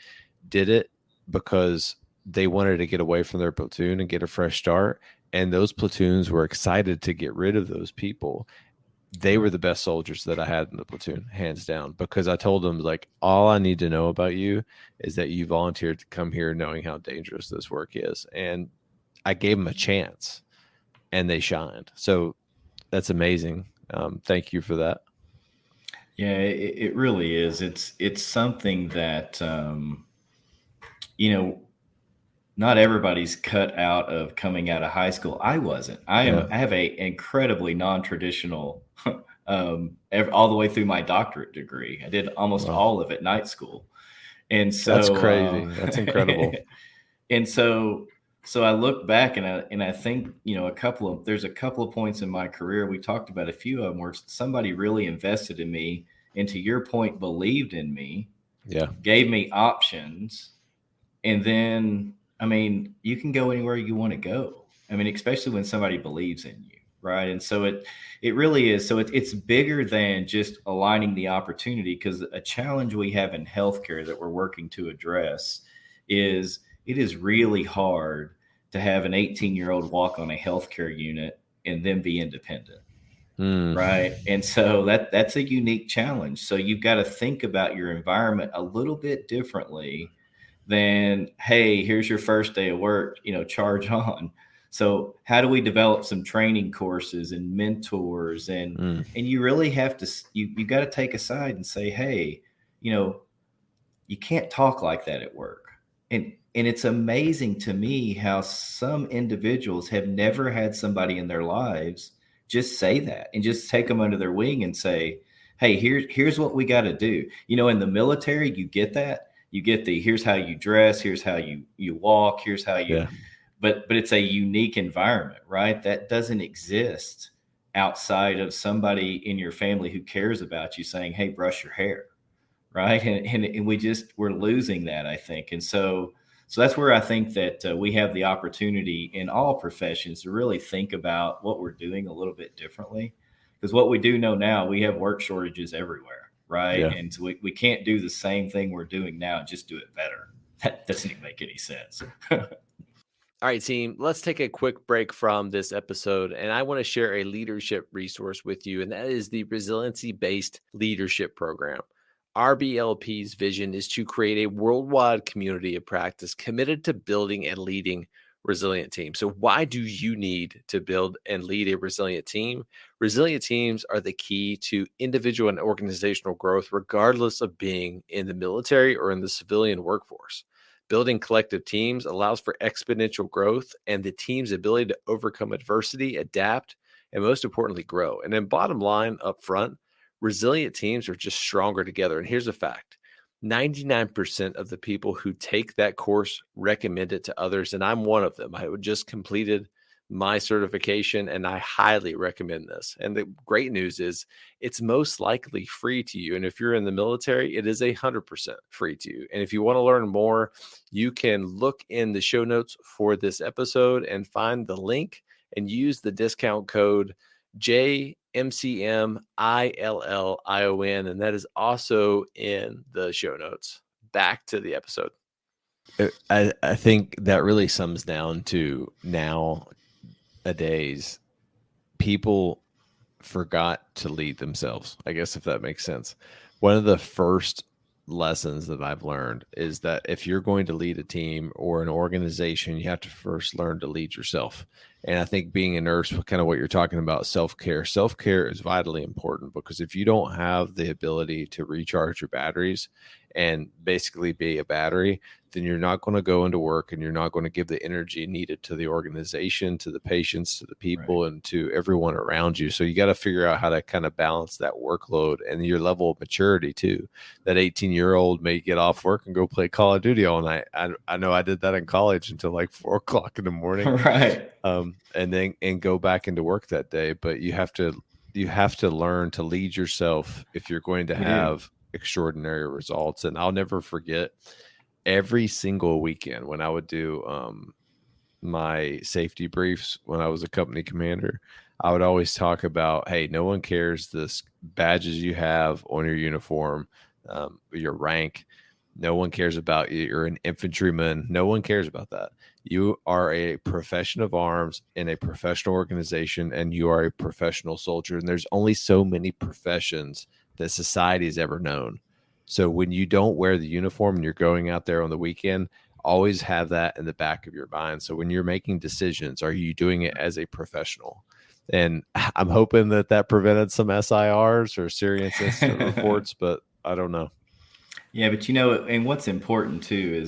did it because they wanted to get away from their platoon and get a fresh start. And those platoons were excited to get rid of those people. They were the best soldiers that I had in the platoon, hands down, because I told them, like, all I need to know about you is that you volunteered to come here knowing how dangerous this work is. And I gave them a chance and they shined. So that's amazing. Thank you for that. Yeah, it really is. It's something that, you know, not everybody's cut out of coming out of high school. I wasn't. I have a incredibly non-traditional, all the way through my doctorate degree. I did almost all of it night school. And so that's crazy. That's incredible. And so I look back and I think, you know, there's a couple of points in my career. We talked about a few of them where somebody really invested in me, and to your point, believed in me, gave me options. And then, I mean, you can go anywhere you want to go. I mean, especially when somebody believes in you, right? And so it really is. So it's bigger than just aligning the opportunity, because a challenge we have in healthcare that we're working to address is it is really hard to have an 18-year-old walk on a healthcare unit and then be independent. Right. And so that's a unique challenge. So you've got to think about your environment a little bit differently than, hey, here's your first day of work, you know, charge on. So how do we develop some training courses and mentors? And you really have to, you got to take a side and say, hey, you know, you can't talk like that at work. And it's amazing to me how some individuals have never had somebody in their lives just say that and just take them under their wing and say, hey, here's what we got to do. You know, in the military, you get that. You get here's how you dress, here's how you walk, here's how you, but it's a unique environment, right? That doesn't exist outside of somebody in your family who cares about you saying, hey, brush your hair, right? And we're losing that, I think. And so that's where I think that we have the opportunity in all professions to really think about what we're doing a little bit differently. Because what we do know now, we have work shortages everywhere, right? Yeah. And so we can't do the same thing we're doing now and just do it better. That doesn't even make any sense. All right, team, let's take a quick break from this episode. And I want to share a leadership resource with you, and that is the Resiliency-Based Leadership Program. RBLP's vision is to create a worldwide community of practice committed to building and leading resilient teams. So why do you need to build and lead a resilient team? Resilient teams are the key to individual and organizational growth, regardless of being in the military or in the civilian workforce. Building collective teams allows for exponential growth and the team's ability to overcome adversity, adapt, and most importantly, grow. And then bottom line up front, resilient teams are just stronger together. And here's a fact. 99% of the people who take that course recommend it to others, and I'm one of them. I just completed my certification, and I highly recommend this. And the great news is it's most likely free to you. And if you're in the military, it is 100% free to you. And if you want to learn more, you can look in the show notes for this episode and find the link and use the discount code JMCMILLION, and that is also in the show notes. Back to the episode. I think that really sums down to nowadays, people forgot to lead themselves, I guess, if that makes sense. One of the first lessons that I've learned is that if you're going to lead a team or an organization, you have to first learn to lead yourself. And I think being a nurse, kind of what you're talking about, self-care is vitally important, because if you don't have the ability to recharge your batteries and basically be a battery, then you're not going to go into work and you're not going to give the energy needed to the organization, to the patients, to the Right. people, and to everyone around you. So you got to figure out how to kind of balance that workload and your level of maturity too. That 18-year-old may get off work and go play Call of Duty all night. I know I did that in college until like 4 o'clock in the morning, Right. and then go back into work that day. But you have to learn to lead yourself if you're going to You do. have extraordinary results. And I'll never forget every single weekend when I would do my safety briefs when I was a company commander, I would always talk about, hey, no one cares the badges you have on your uniform, your rank. No one cares about you. You're an infantryman. No one cares about that. You are a profession of arms in a professional organization, and you are a professional soldier. And there's only so many professions that society has ever known. So when you don't wear the uniform and you're going out there on the weekend, always have that in the back of your mind. So when you're making decisions, are you doing it as a professional? And I'm hoping that prevented some SIRs or serious incident reports, but I don't know. Yeah, but and what's important too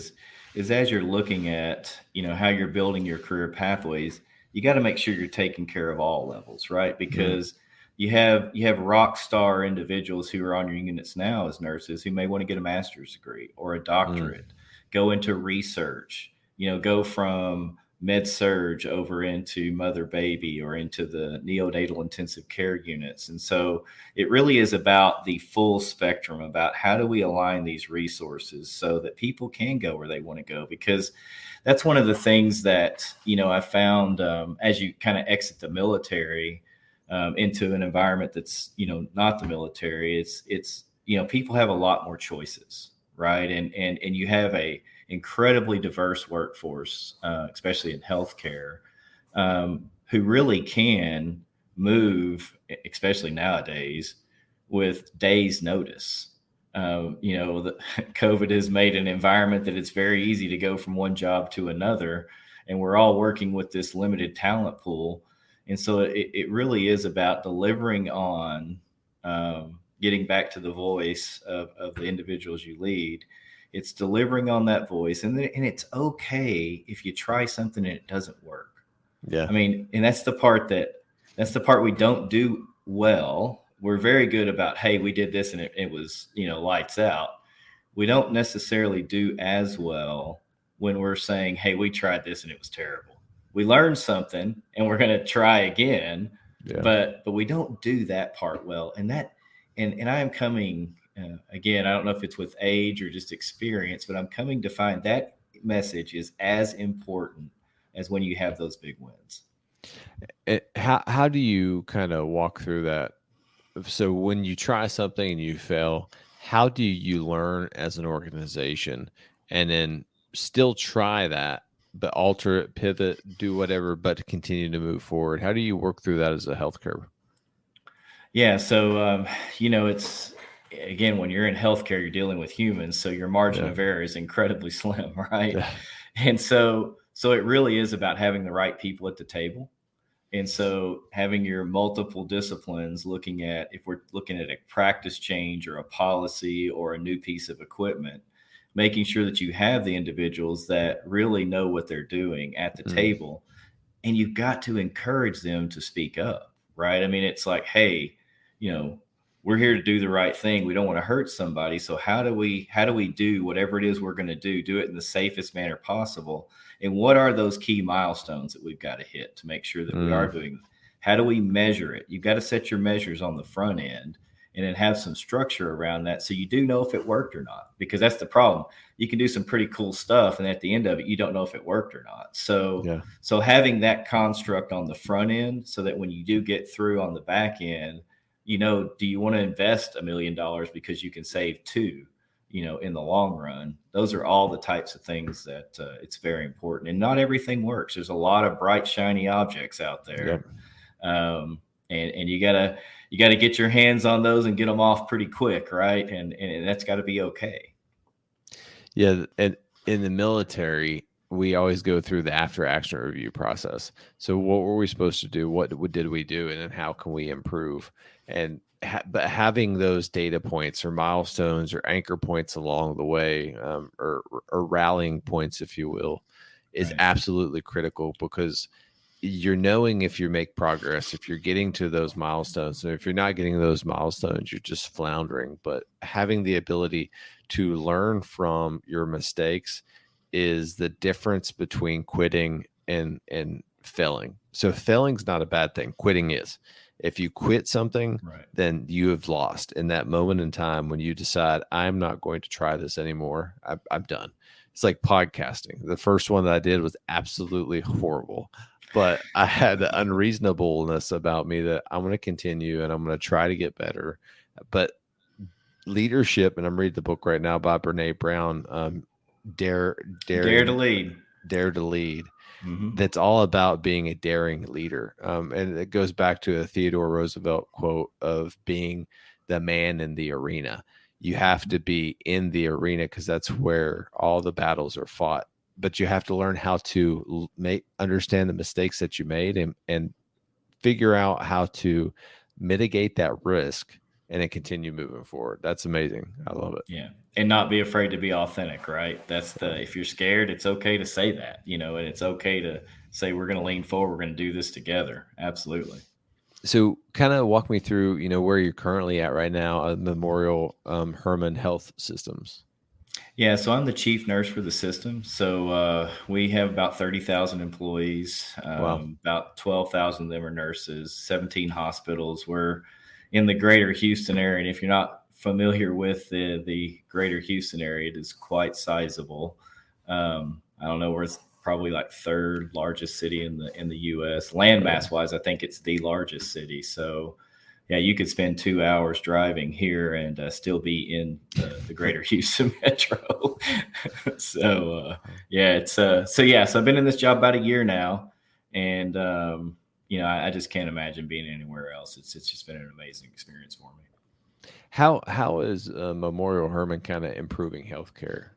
is as you're looking at, how you're building your career pathways, you got to make sure you're taking care of all levels, right? Because you have rock star individuals who are on your units now as nurses who may want to get a master's degree or a doctorate, go into research, go from med surge over into mother baby or into the neonatal intensive care units. And so it really is about the full spectrum, about how do we align these resources so that people can go where they want to go. Because that's one of the things that, I found as you kind of exit the military into an environment that's, not the military, it's people have a lot more choices, right? And you have a incredibly diverse workforce, especially in healthcare, who really can move, especially nowadays, with days' notice. COVID has made an environment that it's very easy to go from one job to another, and we're all working with this limited talent pool. And so it really is about delivering on getting back to the voice of the individuals you lead. It's delivering on that voice, and it's okay if you try something and it doesn't work. Yeah. I mean, and that's the part we don't do well. We're very good about, hey, we did this and it was, lights out. We don't necessarily do as well when we're saying, hey, we tried this and it was terrible. We learned something and we're going to try again, but we don't do that part well. And I am coming, again, I don't know if it's with age or just experience, but I'm coming to find that message is as important as when you have those big wins. How do you kind of walk through that? So when you try something and you fail, how do you learn as an organization and then still try that, but alter it, pivot, do whatever, but continue to move forward? How do you work through that as a healthcare? Yeah. So, it's, again, when you're in healthcare, you're dealing with humans. So your margin of error is incredibly slim, right? Yeah. And so it really is about having the right people at the table. And so having your multiple disciplines, looking at, if we're looking at a practice change or a policy or a new piece of equipment, making sure that you have the individuals that really know what they're doing at the table. And you've got to encourage them to speak up, right? I mean, it's like, hey, we're here to do the right thing. We don't want to hurt somebody. So how do we do whatever it is we're going to do it in the safest manner possible? And what are those key milestones that we've got to hit to make sure that we are doing? How do we measure it? You've got to set your measures on the front end and then have some structure around that so you do know if it worked or not, because that's the problem. You can do some pretty cool stuff, and at the end of it, you don't know if it worked or not. So having that construct on the front end so that when you do get through on the back end, do you want to invest $1 million because you can save $2 million, in the long run? Those are all the types of things that it's very important. And not everything works. There's a lot of bright, shiny objects out there. And you gotta get your hands on those and get them off pretty quick, right? And that's got to be okay. Yeah, and in the military, we always go through the after action review process. So what were we supposed to do? What did we do? And then how can we improve? And but having those data points or milestones or anchor points along the way, or rallying points, if you will, is Right. absolutely critical, because you're knowing if you make progress, if you're getting to those milestones, and if you're not getting those milestones, you're just floundering. But having the ability to learn from your mistakes is the difference between quitting and failing. So failing's not a bad thing. Quitting is. If you quit something, Right. then you have lost. In that moment in time when you decide, I'm not going to try this anymore, I'm done. It's like podcasting. The first one that I did was absolutely horrible, but I had the unreasonableness about me that I'm going to continue and I'm going to try to get better. But leadership, and I'm reading the book right now by Brene Brown, Dare, Dare to Daring, lead. Dare to Lead. Mm-hmm. That's all about being a daring leader. And it goes back to a Theodore Roosevelt quote of being the man in the arena. You have to be in the arena because that's where all the battles are fought. But you have to learn how to understand the mistakes that you made, and figure out how to mitigate that risk and then continue moving forward. That's amazing. I love it. Yeah. And not be afraid to be authentic, right? That's Yeah. if you're scared, it's okay to say that, and it's okay to say, we're going to lean forward. We're going to do this together. Absolutely. So kind of walk me through, where you're currently at right now at Memorial Hermann Health Systems. Yeah. So I'm the chief nurse for the system. So we have about 30,000 employees. Wow. About 12,000 of them are nurses, 17 hospitals. We're in the greater Houston area. And if you're not familiar with the greater Houston area, it is quite sizable. I don't know, we're probably like third largest city in the U.S. Landmass wise. I think it's the largest city. So yeah, you could spend 2 hours driving here and still be in the greater Houston metro. So yeah, it's so I've been in this job about a year now, and I just can't imagine being anywhere else. It's just been an amazing experience for me. How is Memorial Hermann kind of improving healthcare?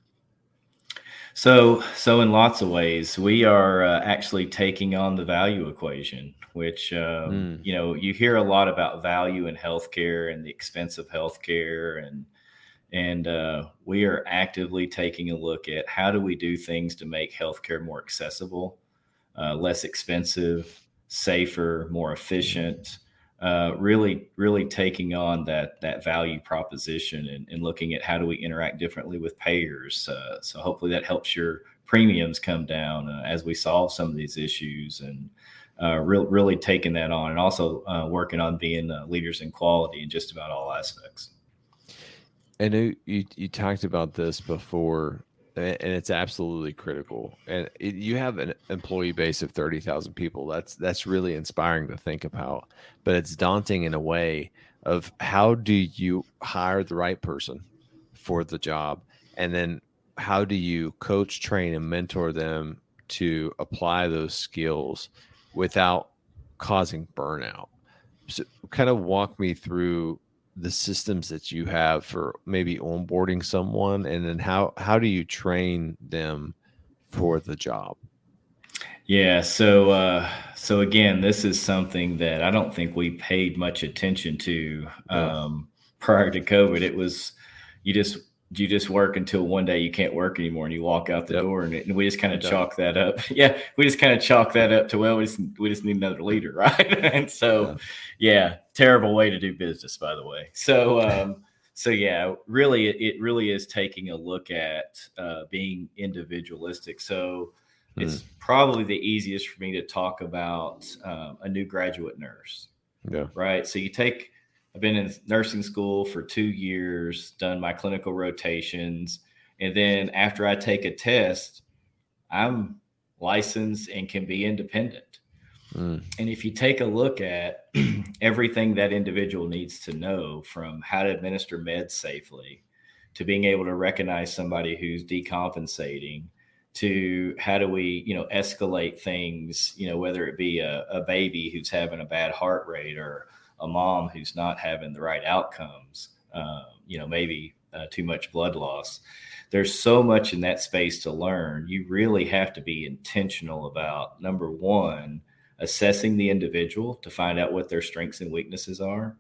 So in lots of ways, we are actually taking on the value equation, which you hear a lot about value in healthcare and the expense of healthcare, and we are actively taking a look at how do we do things to make healthcare more accessible, less expensive, safer, more efficient. Really taking on that value proposition, and looking at how do we interact differently with payers. So hopefully that helps your premiums come down as we solve some of these issues, and really taking that on, and also working on being leaders in quality in just about all aspects. I know you talked about this before, and it's absolutely critical. And you have an employee base of 30,000 people. That's really inspiring to think about, but it's daunting in a way of how do you hire the right person for the job, and then how do you coach, train, and mentor them to apply those skills without causing burnout. So kind of walk me through the systems that you have for maybe onboarding someone, and then how do you train them for the job? Yeah, so again, this is something that I don't think we paid much attention to Yeah. prior to COVID. It was you just work until one day you can't work anymore, and you walk out the Yep. door, and we just kind of Done. chalk that up. Yeah, we just kind of chalk that up to, well, we just need another leader, right? And so, Done. yeah, terrible way to do business, by the way. So yeah, really, it really is taking a look at being individualistic. So it's probably the easiest for me to talk about a new graduate nurse, Yeah. right? So I've been in nursing school for 2 years, done my clinical rotations, and then after I take a test, I'm licensed and can be independent. And if you take a look at everything that individual needs to know, from how to administer meds safely, to being able to recognize somebody who's decompensating, to how do we, escalate things, whether it be a baby who's having a bad heart rate, or a mom who's not having the right outcomes, maybe too much blood loss. There's so much in that space to learn. You really have to be intentional about, number one, assessing the individual to find out what their strengths and weaknesses are.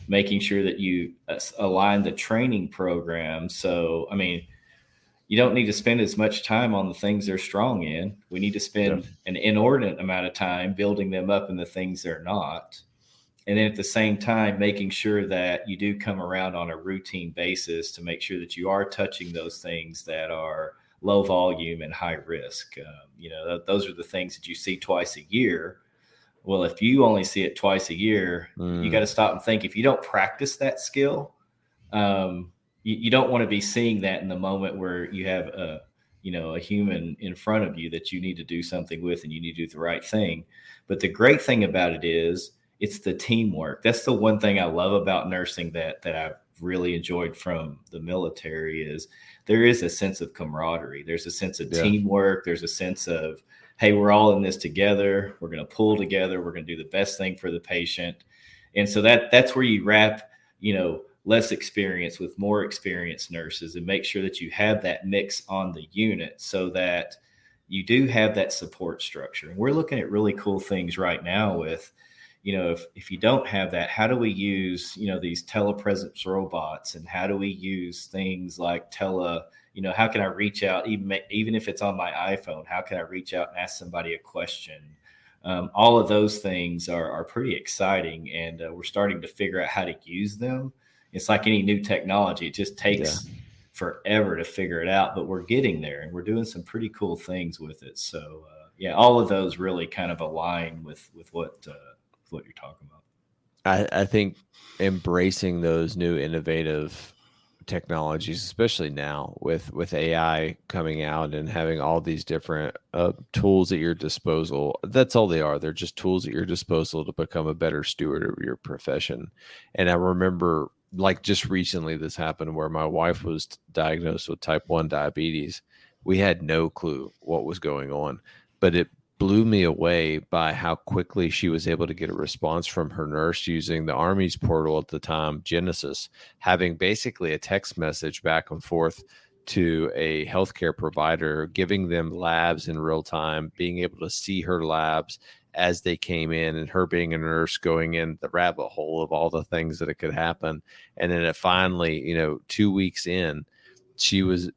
making sure that you align the training program. So, I mean, you don't need to spend as much time on the things they're strong in. We need to Yeah. spend an inordinate amount of time building them up in the things they're not. And then at the same time, making sure that you do come around on a routine basis to make sure that you are touching those things that are low volume and high risk. Those are the things that you see twice a year. Well, if you only see it twice a year, you got to stop and think, if you don't practice that skill, you don't want to be seeing that in the moment where you have a human in front of you that you need to do something with, and you need to do the right thing. But the great thing about it is it's the teamwork. That's the one thing I love about nursing that I've really enjoyed from the military is there is a sense of camaraderie. There's a sense of Yeah. teamwork. There's a sense of, hey, we're all in this together. We're going to pull together. We're going to do the best thing for the patient. And so that's where you wrap, less experience with more experienced nurses, and make sure that you have that mix on the unit so that you do have that support structure. And we're looking at really cool things right now with, if you don't have that, how do we use, these telepresence robots, and how do we use things like how can I reach out, even if it's on my iPhone, how can I reach out and ask somebody a question? All of those things are pretty exciting, and we're starting to figure out how to use them. It's like any new technology. It just Yeah. takes forever to figure it out, but we're getting there, and we're doing some pretty cool things with it. So, all of those really kind of align with what you're talking about. I think embracing those new innovative technologies, especially now with AI coming out and having all these different tools at your disposal. That's all they are. They're just tools at your disposal to become a better steward of your profession. And I remember, like, just recently this happened where my wife was diagnosed with type 1 diabetes. We had no clue what was going on, but it blew me away by how quickly she was able to get a response from her nurse using the Army's portal at the time, Genesis, having basically a text message back and forth to a healthcare provider, giving them labs in real time, being able to see her labs as they came in, and her being a nurse going in the rabbit hole of all the things that it could happen. And then it finally, 2 weeks in, she was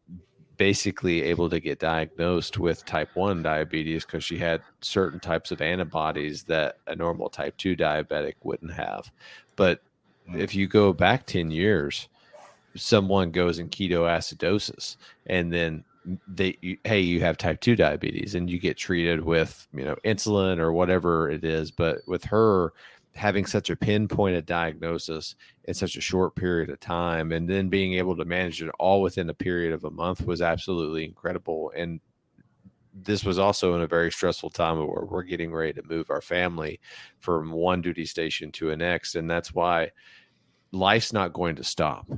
basically able to get diagnosed with type 1 diabetes because she had certain types of antibodies that a normal type 2 diabetic wouldn't have. But if you go back 10 years, someone goes in ketoacidosis, and then you have type 2 diabetes, and you get treated with insulin or whatever it is. But with her having such a pinpointed diagnosis in such a short period of time, and then being able to manage it all within a period of a month, was absolutely incredible. And this was also in a very stressful time where we're getting ready to move our family from one duty station to the next, and that's why life's not going to stop.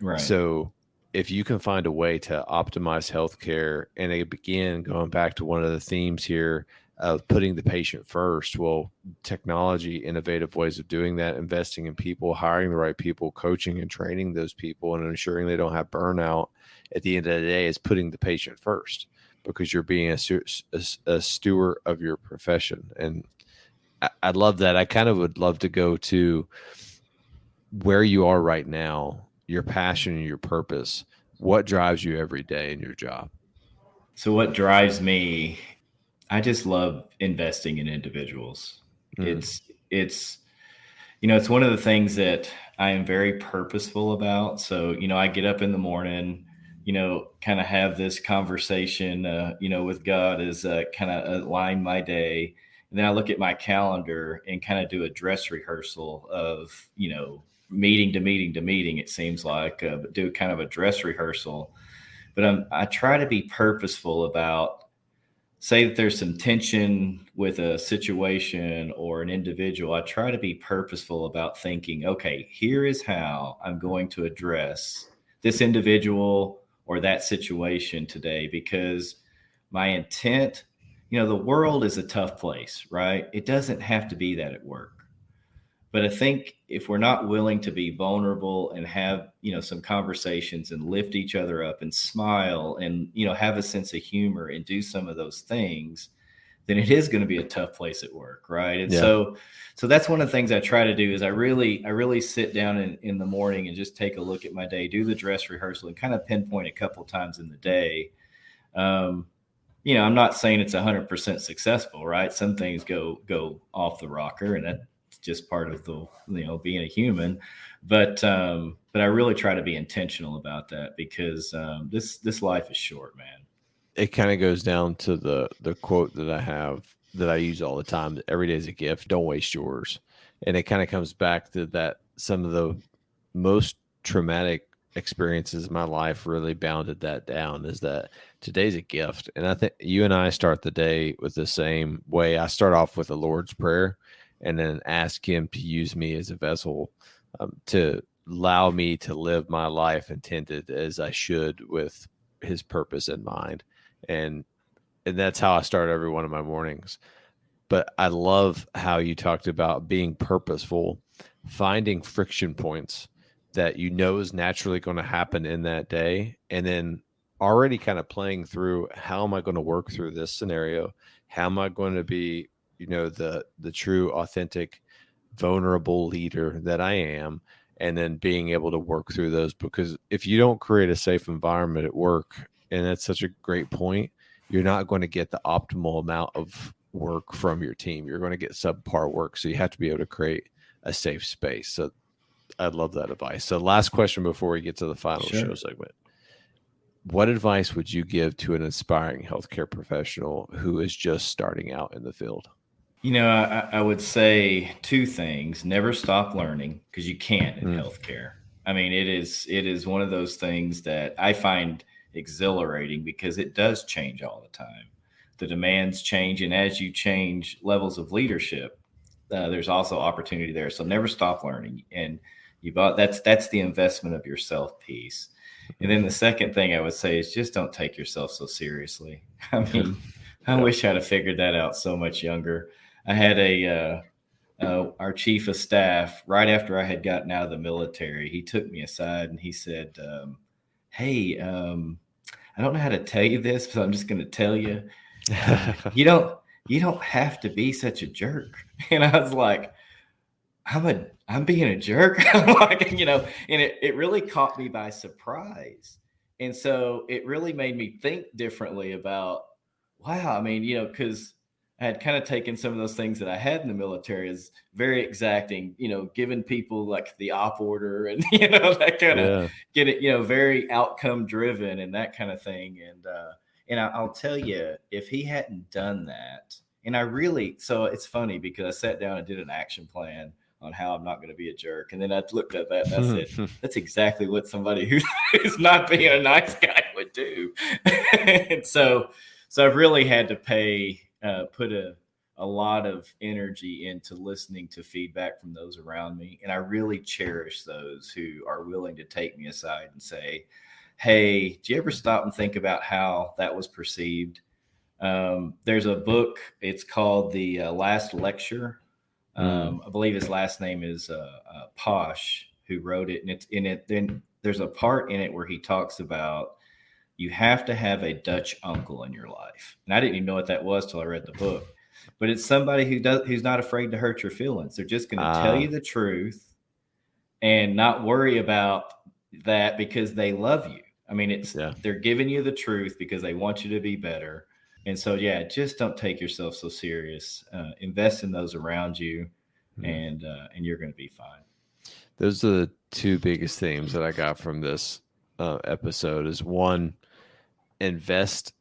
Right. So if you can find a way to optimize healthcare, and again, going back to one of the themes here of putting the patient first, well, technology, innovative ways of doing that, investing in people, hiring the right people, coaching and training those people, and ensuring they don't have burnout at the end of the day is putting the patient first, because you're being a steward of your profession. And I love that. I kind of would love to go to where you are right now, your passion and your purpose. What drives you every day in your job? So what drives me, I just love investing in individuals. Mm. It's it's one of the things that I am very purposeful about. So, I get up in the morning, kind of have this conversation, with God, as kind of align my day. And then I look at my calendar and kind of do a dress rehearsal of, meeting to meeting to meeting, it seems like, but do kind of a dress rehearsal. But I try to be purposeful about, say that there's some tension with a situation or an individual. I try to be purposeful about thinking, okay, here is how I'm going to address this individual or that situation today, because my intent, the world is a tough place, right? It doesn't have to be that at work. But I think if we're not willing to be vulnerable and have, some conversations and lift each other up and smile and, have a sense of humor and do some of those things, then it is going to be a tough place at work, right? And Yeah. so that's one of the things I try to do is I really sit down in the morning and just take a look at my day, do the dress rehearsal, and kind of pinpoint a couple times in the day. Um, I'm not saying it's 100% successful, right? Some things go off the rocker, and that's just part of the being a human. But I really try to be intentional about that because this life is short, man. It kind of goes down to the quote that I have that I use all the time: every day is a gift, don't waste yours. And it kind of comes back to that some of the most traumatic experiences in my life really bounded that down, is that today's a gift. And I think you and I start the day with the same way. I start off with the Lord's Prayer and then ask him to use me as a vessel, to allow me to live my life intended as I should, with his purpose in mind. And that's how I start every one of my mornings. But I love how you talked about being purposeful, finding friction points that is naturally going to happen in that day, and then already kind of playing through, how am I going to work through this scenario? How am I going to be, the true, authentic, vulnerable leader that I am? And then being able to work through those, because if you don't create a safe environment at work, and that's such a great point, you're not going to get the optimal amount of work from your team. You're going to get subpar work. So you have to be able to create a safe space. So I love that advice. So last question before we get to the final Sure. show segment. What advice would you give to an aspiring healthcare professional who is just starting out in the field? I would say two things. Never stop learning, because you can't in Mm. healthcare. I mean, it is one of those things that I find exhilarating because it does change all the time. The demands change, and as you change levels of leadership, there's also opportunity there. So never stop learning, and that's the investment of yourself piece. And then the second thing I would say is just don't take yourself so seriously. I mean, I Yeah. wish I'd have figured that out so much younger. I had our chief of staff right after I had gotten out of the military. He took me aside and he said, "Hey, I don't know how to tell you this, but I'm just going to tell you, you don't have to be such a jerk." And I was like, I'm being a jerk. I'm like, and it really caught me by surprise. And so it really made me think differently about, wow, I mean, because I had kind of taken some of those things that I had in the military as very exacting, giving people like the op order and, that kind of Yeah. get it, very outcome driven and that kind of thing. And I'll tell you, if he hadn't done that, so it's funny because I sat down and did an action plan on how I'm not going to be a jerk. And then I looked at that and I said, that's exactly what somebody who's not being a nice guy would do. And so I've really had to put a lot of energy into listening to feedback from those around me. And I really cherish those who are willing to take me aside and say, hey, did you ever stop and think about how that was perceived? There's a book, it's called The Last Lecture. I believe his last name is Posh, who wrote it. And it's in it. Then there's a part in it where he talks about you have to have a Dutch uncle in your life. And I didn't even know what that was till I read the book. But it's somebody who's not afraid to hurt your feelings. They're just going to tell you the truth and not worry about that because they love you. I mean, they're giving you the truth because they want you to be better. And so, yeah, just don't take yourself so serious. Invest in those around you, and you're going to be fine. Those are the two biggest themes that I got from this episode. Is one, invest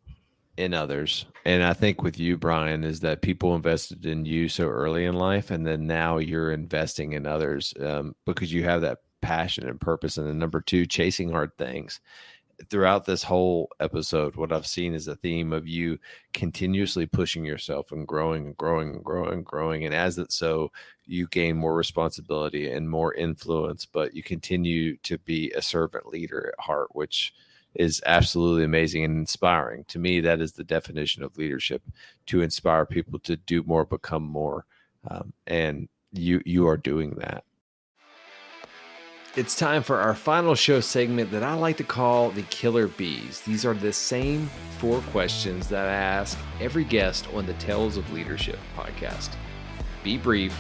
in others. And I think with you, Bryan, is that people invested in you so early in life, and then now you're investing in others because you have that passion and purpose. And then number two, chasing hard things. Throughout this whole episode, what I've seen is a theme of you continuously pushing yourself and growing and growing and growing and growing. And as it so, you gain more responsibility and more influence, but you continue to be a servant leader at heart, which is absolutely amazing and inspiring. To me, that is the definition of leadership: to inspire people to do more, become more. And you are doing that. It's time for our final show segment that I like to call the Killer Bees. These are the same 4 questions that I ask every guest on the Tales of Leadership podcast. Be brief,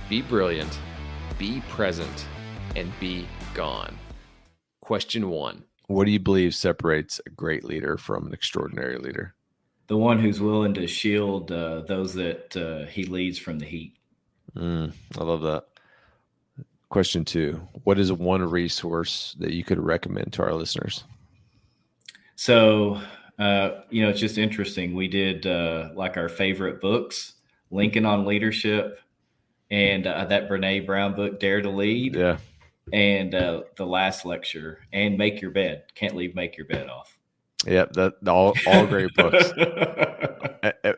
be brilliant, be present, and be gone. Question 1. What do you believe separates a great leader from an extraordinary leader? The one who's willing to shield those that he leads from the heat. I love that. Question 2. What is one resource that you could recommend to our listeners? So, it's just interesting. We did like our favorite books, Lincoln on Leadership, and that Brene Brown book, Dare to Lead. Yeah. And the last lecture, and Make Your Bed. Can't leave Make Your Bed off. Yep, that all great books.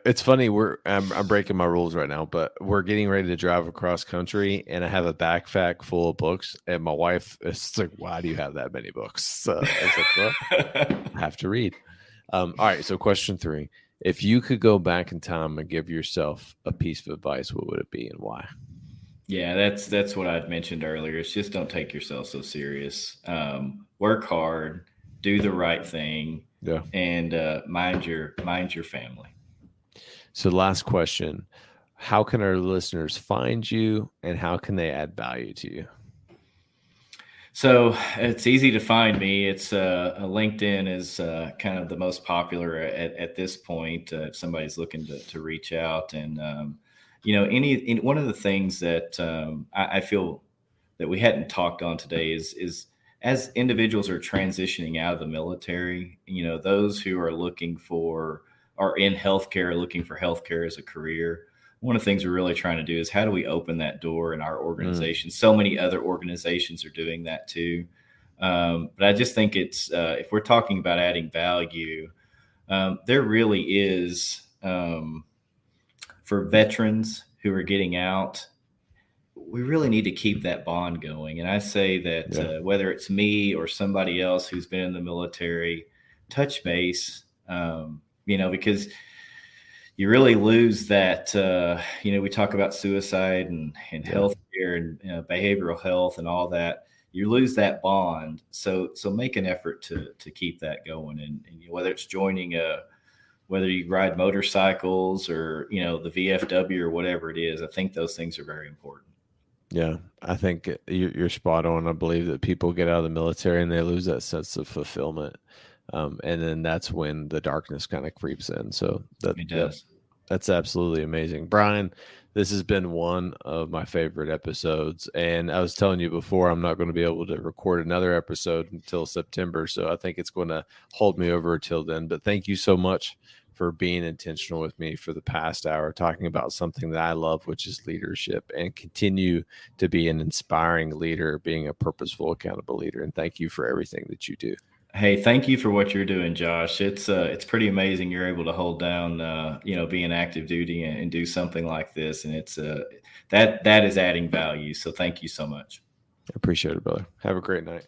It's funny. I'm breaking my rules right now, but we're getting ready to drive across country, and I have a backpack full of books. And my wife is like, "Why do you have that many books?" So it's like, well, I have to read. All right. So question 3: if you could go back in time and give yourself a piece of advice, what would it be and why? Yeah, that's what I'd mentioned earlier. It's just don't take yourself so serious. Work hard, do the right thing, and mind your family. So last question, how can our listeners find you and how can they add value to you? So it's easy to find me. It's LinkedIn is kind of the most popular at this point. If somebody's looking to reach out, and one of the things that I feel that we hadn't talked on today is as individuals are transitioning out of the military, those who are in healthcare, looking for healthcare as a career. One of the things we're really trying to do is how do we open that door in our organization? So many other organizations are doing that too. But I just think it's, if we're talking about adding value, there really is, for veterans who are getting out, we really need to keep that bond going. And I say that whether it's me or somebody else who's been in the military, touch base, because you really lose that, we talk about suicide and healthcare and behavioral health and all that. You lose that bond. So make an effort to keep that going. And whether it's joining whether you ride motorcycles or, the VFW or whatever it is, I think those things are very important. Yeah, I think you're spot on. I believe that people get out of the military and they lose that sense of fulfillment. And then that's when the darkness kind of creeps in. So It does. That's absolutely amazing. Bryan, this has been one of my favorite episodes. And I was telling you before, I'm not going to be able to record another episode until September. So I think it's going to hold me over until then. But thank you so much for being intentional with me for the past hour, talking about something that I love, which is leadership, and continue to be an inspiring leader, being a purposeful, accountable leader. And thank you for everything that you do. Hey, thank you for what you're doing, Josh. It's pretty amazing you're able to hold down, being active duty and do something like this. And it's that is adding value. So thank you so much. I appreciate it, brother. Have a great night.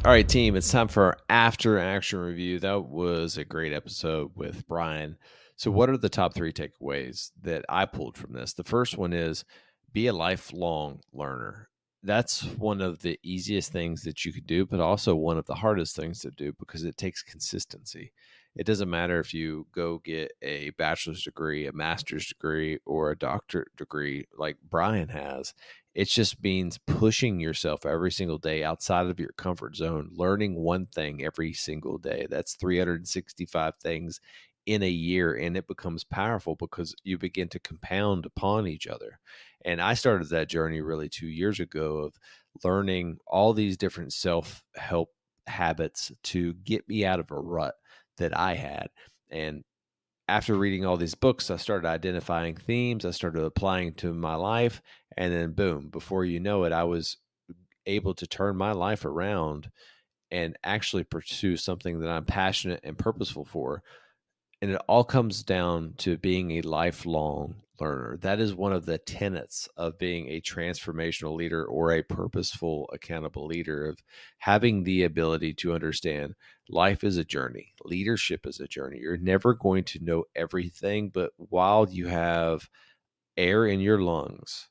All right, team, it's time for our after action review. That was a great episode with Bryan. So what are the top 3 takeaways that I pulled from this? The first one is be a lifelong learner. That's one of the easiest things that you could do, but also one of the hardest things to do because it takes consistency. It doesn't matter if you go get a bachelor's degree, a master's degree, or a doctorate degree like Bryan has. It just means pushing yourself every single day outside of your comfort zone, learning one thing every single day. That's 365 things in a year, and it becomes powerful because you begin to compound upon each other. And I started that journey really 2 years ago of learning all these different self-help habits to get me out of a rut that I had. And after reading all these books, I started identifying themes. I started applying to my life. And then boom, before you know it, I was able to turn my life around and actually pursue something that I'm passionate and purposeful for. And it all comes down to being a lifelong learner. That is one of the tenets of being a transformational leader or a purposeful, accountable leader, of having the ability to understand life is a journey. Leadership is a journey. You're never going to know everything, but while you have air in your lungs,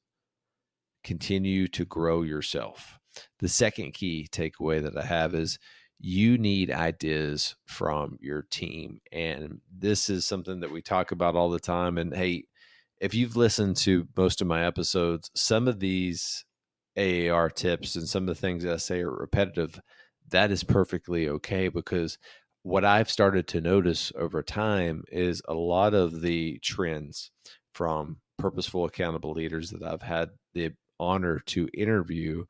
continue to grow yourself. The second key takeaway that I have is you need ideas from your team. And this is something that we talk about all the time. And hey, if you've listened to most of my episodes, some of these AAR tips and some of the things that I say are repetitive. That is perfectly okay, because what I've started to notice over time is a lot of the trends from purposeful, accountable leaders that I've had the honor to interview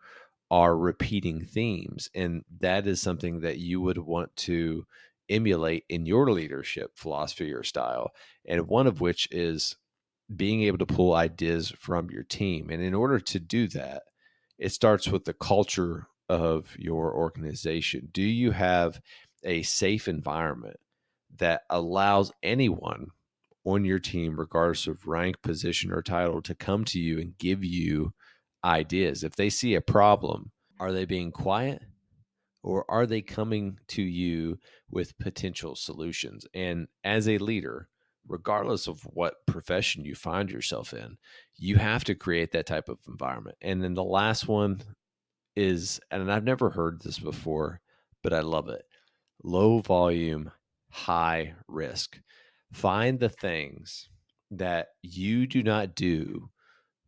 are repeating themes. And that is something that you would want to emulate in your leadership philosophy or style. And one of which is being able to pull ideas from your team. And in order to do that, it starts with the culture of your organization. Do you have a safe environment that allows anyone on your team, regardless of rank, position, or title, to come to you and give you ideas? If they see a problem, are they being quiet, or are they coming to you with potential solutions? And as a leader, regardless of what profession you find yourself in, you have to create that type of environment. And then the last one is, and I've never heard this before, but I love it: low volume, high risk. Find the things that you do not do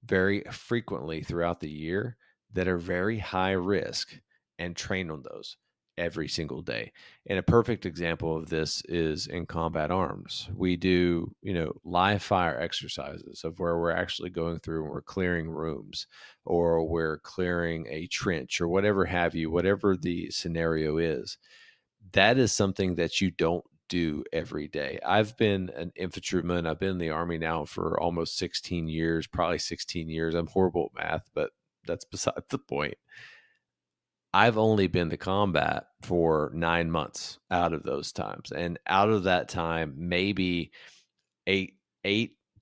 very frequently throughout the year that are very high risk, and train on those every single day. And a perfect example of this is in combat arms. We do, live fire exercises of where we're actually going through and we're clearing rooms, or we're clearing a trench, or whatever have you, whatever the scenario is. That is something that you don't do every day. I've been an infantryman. I've been in the Army now for almost 16 years, probably 16 years. I'm horrible at math, but that's beside the point. I've only been to combat for 9 months out of those times. And out of that time, maybe eight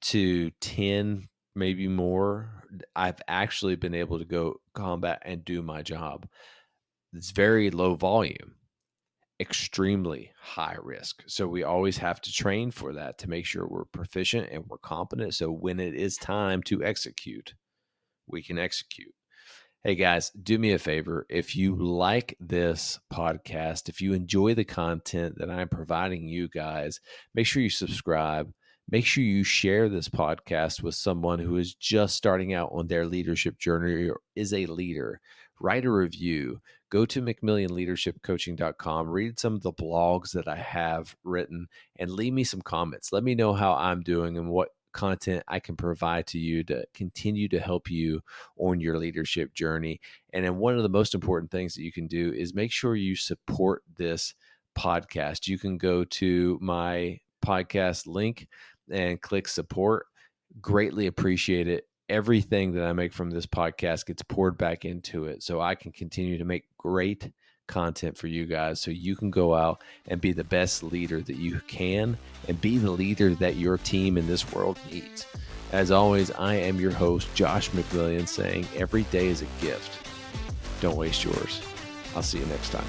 to 10, maybe more, I've actually been able to go combat and do my job. It's very low volume, extremely high risk. So we always have to train for that to make sure we're proficient and we're competent. So when it is time to execute, we can execute. Hey guys, do me a favor. If you like this podcast, if you enjoy the content that I'm providing you guys, make sure you subscribe. Make sure you share this podcast with someone who is just starting out on their leadership journey or is a leader. Write a review. Go to McMillionLeadershipCoaching.com, read some of the blogs that I have written, and leave me some comments. Let me know how I'm doing and what content I can provide to you to continue to help you on your leadership journey. And then one of the most important things that you can do is make sure you support this podcast. You can go to my podcast link and click support. Greatly appreciate it. Everything that I make from this podcast gets poured back into it so I can continue to make great content for you guys, so you can go out and be the best leader that you can and be the leader that your team in this world needs. As always, I am your host, Josh McMillian, saying every day is a gift. Don't waste yours. I'll see you next time.